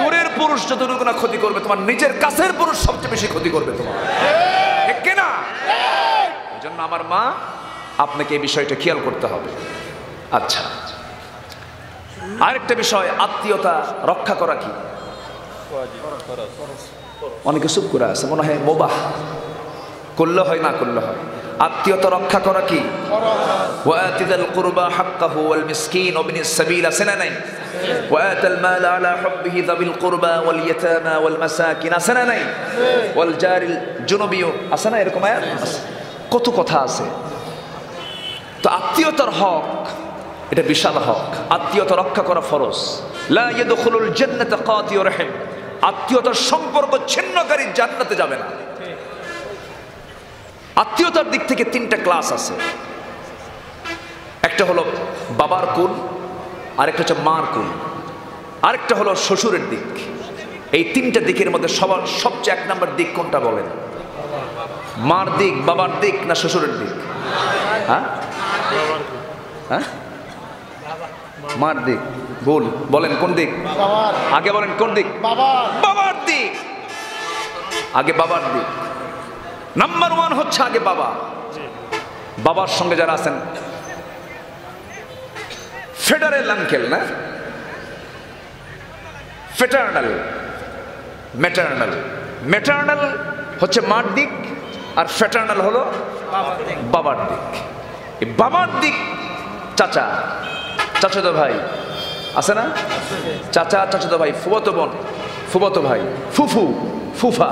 দূরের পুরুষ যতটুকু না ক্ষতি করবে, তোমার নিজের কাছের পুরুষ সবচেয়ে বেশি ক্ষতি করবে তোমার, ঠিক না? এই জন্য আমার মা, আপনাকে এই বিষয়টা খেয়াল করতে হবে। আচ্ছা, আরেকটা বিষয়, আত্মীয়তা রক্ষা করা কি? অনেকে চুপ করে আছে, মনে হয় মোবাহ, করলে হয় না করলে হয়। আত্মীয়তা রক্ষা করা কি? ওয়াতিদাল কুরবা হাক্কাহু ওয়াল মিসকিন ওয়া বিনিস সাবিল, আছে না নাই? ওয়াতাল মাল আলা হুব্বিহি যাবিল কুরবা ওয়াল ইয়াতামা ওয়াল মাসাকিন, আছে না নাই? ওয়াল জারিল জুনুবি, আছে না এরকম আয়াত? কত কথা আছে। তো আত্মীয়তার হক, এটা বিশাল হক। আত্মীয়তা রক্ষা করা ফরজ। লা ইয়াদখুলুল জান্নাতা কাতিউ রাহিম, আত্মীয়তার সম্পর্ক ছিন্নকারী জান্নাতে যাবে না। আত্মীয়তার দিক থেকে তিনটা ক্লাস আছে। একটা হলো বাবার কুল, আরেকটা হচ্ছে মার কুল, আরেকটা হলো শ্বশুরের দিক। এই তিনটা দিকের মধ্যে সবার সবচেয়ে 1 নম্বর দিক কোনটা বলেন? মার দিক, বাবার দিক, না শ্বশুরের দিক? হ্যাঁ হ্যাঁ, মার দিক। ভুল, বলেন কোন দিক? আগে বলেন কোন দিক? বাবার দিক, আগে বাবার দিক। নাম্বার 1 হচ্ছে আগে বাবা। বাবার সঙ্গে যারা আছেন, ফেডারেল আঙ্কেল না, ফেটার্নাল, ম্যাটার্নাল। ম্যাটার্নাল হচ্ছে মার দিক, আর ফেটার্নাল হলো বাবার দিক। এই বাবার দিক, চাচা, চাচাতো ভাই আছে না? চাচা, চাচাতো ভাই, ফুফাতো বোন, ফুফাতো ভাই, ফুফু, ফুফা,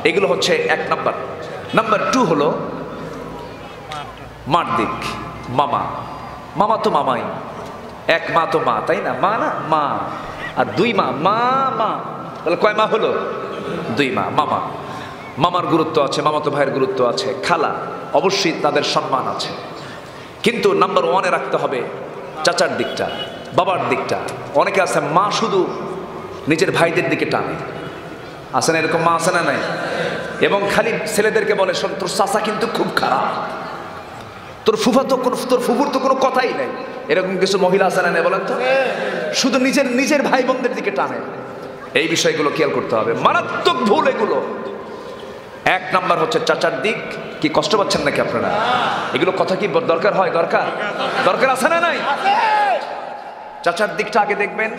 এগুলো হচ্ছে 1 নাম্বার। নাম্বার 2 হলো মার দিক, মামা। মামা তো মামাই, এক মা তো মা, তাই না? মা না, মা। আর 2 মা, মা মা, তাহলে কয় মা হলো? 2 মা, মামা। মামার গুরুত্ব আছে, মামাতো ভাইয়ের গুরুত্ব আছে, খালা, অবশ্যই তাদের সম্মান আছে। কিন্তু নাম্বার 1-এ রাখতে হবে চাচার দিকটা, বাবার দিকটা। অনেকে আছে মা শুধু নিজের ভাইদের দিকে টানে, আছে না এরকম মা? আছে না নাই? এবং খালি ছেলেদেরকে বলে, শোন তোর চাচা কিন্তু খুব খারাপ, তোর ফুফা তো, তোর ফুফুর তো কোনো কথাই নাই। এরকম কিছু মহিলা আছে না নাই বলেন তো? শুধু নিজের ভাই বোনদের দিকে টানে। এই বিষয়গুলো খেয়াল করতে হবে, মারাত্মক ভুল এগুলো। 1 নাম্বার হচ্ছে চাচার দিক। কি কষ্ট পাচ্ছেন নাকি আপনারা? এগুলো কথা কি দরকার হয়? দরকার, দরকার আছে না নাই? চাচার দিকটা আগে দেখবেন,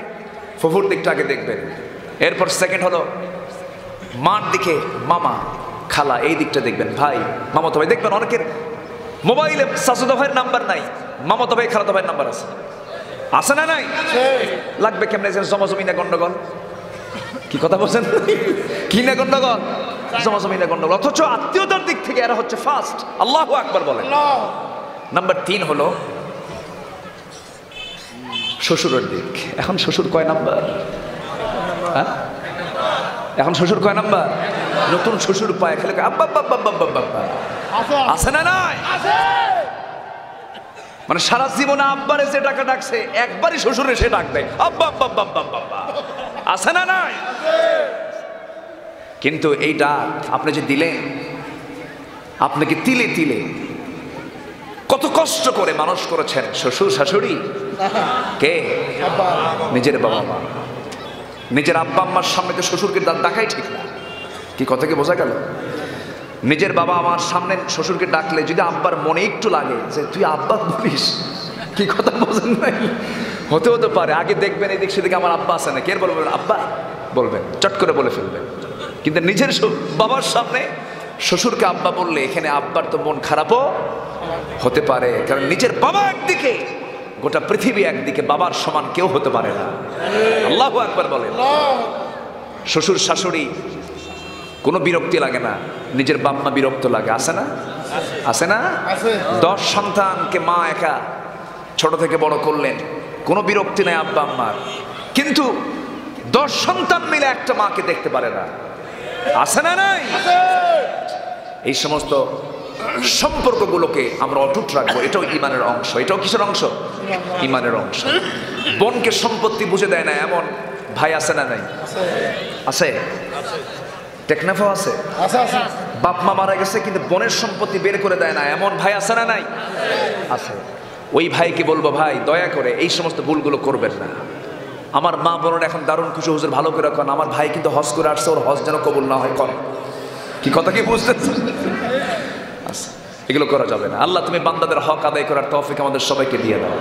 ফুফুর দিকটা আগে দেখবেন। এরপর সেকেন্ড হলো মার দিকে, মামা, খালা, এই দিকটা দেখবেন। ভাই, মামাতো ভাই, দেখবেন অনেকের মোবাইলে চাচাতো ভাইয়ের নাম্বার নাই, মামাতো ভাই, খালাতো ভাইয়ের নাম্বার আছে, আছে না নাই? লাগবে কেমনে? জমাজমি না গন্ডগোল? কি কথা বলছেন? কি না গন্ডগোল? জমাজমি না গন্ডগোল। অথচ আত্মীয়তার দিক থেকে এরা হচ্ছে ফার্স্ট। আল্লাহু আকবার বলেন। নাম্বার 3 হলো শ্বশুরের দিক। এখন শ্বশুর কয় নাম্বার? হ্যাঁ, এখন শ্বশুর কয় নাম্বার? নতুন শ্বশুর পায়, খেলে আব্বা আব্বা আব্বা আব্বা আব্বা, আছে না নাই? মানে সারা জীবনে আব্বারে যে ডাকা ডাকছে, একবারই শ্বশুরে সে ডাক দেয় আব্বা আব্বা আব্বা আব্বা আব্বা, আছে না নাই? কিন্তু এই ডাক আপনি যে দিলেন, আপনাকে তিলে তিলে কত কষ্ট করে মানুষ করেছেন শ্বশুর শাশুড়ি। কে? নিজের বাবা মা। নিজের আব্বা আম্মার সামনে তো শ্বশুরকে ডাকাই ঠিক না। কি কথা কি বোঝা গেল? নিজের বাবা আমার সামনে শ্বশুরকে ডাকলে যদি আব্বার মনে একটু লাগে যে তুই আব্বা বলিস, কি কথা বোঝেন নাই? হতে পারে আগে দেখবেন এদিক সেদিকে আমার আব্বা আছে না, কে বলবেন আব্বা, বলবেন, চট করে বলে ফেলবেন। কিন্তু নিজের বাবার সামনে শ্বশুরকে আব্বা বললে এখানে আব্বার তো মন খারাপও হতে পারে, কারণ নিজের বাবা একদিকে, গোটা পৃথিবী একদিকে, বাবার সমান কেউ হতে পারে না। আল্লাহু আকবার বলেন। শ্বশুর শাশুড়ি কোনো বিরক্তি লাগে না, নিজের বাপ মা বিরক্ত লাগে, আছে না? আছে না? 10 সন্তানকে মা একা ছোট থেকে বড় করলেন, কোনো বিরক্তি নেই আব্বা আম্মার, কিন্তু 10 সন্তান মিলে একটা মাকে দেখতে পারে না, আছে না নাই? এই সমস্ত সম্পর্কগুলোকে আমরা অটুট রাখবো, এটাও ইমানের অংশ। এটাও কিসের অংশ? ইমানের অংশ। বোনকে সম্পত্তি বুঝে দেয় না এমন ভাই আছে না নাই? আছে। টেকনাফও আছে। বাপ মা মারা গেছে কিন্তু বোনের সম্পত্তি বের করে দেয় না এমন ভাই আছে না নাই? আছে। ওই ভাইকে বলবো, ভাই দয়া করে এই সমস্ত ভুলগুলো করবেন না। আমার মা বোনের এখন দারুণ খুশি, হুজুর ভালো করে রাখুন, আমার ভাই কিন্তু হজ করে আসছে, ওর হজ যেন কবুল না হয়। করে কি কথা কি বুঝতেছেন? আচ্ছা, এগুলো করা যাবে না। আল্লাহ তুমি বান্দাদের হক আদায় করার তৌফিক আমাদের সবাইকে দিয়ে দাও।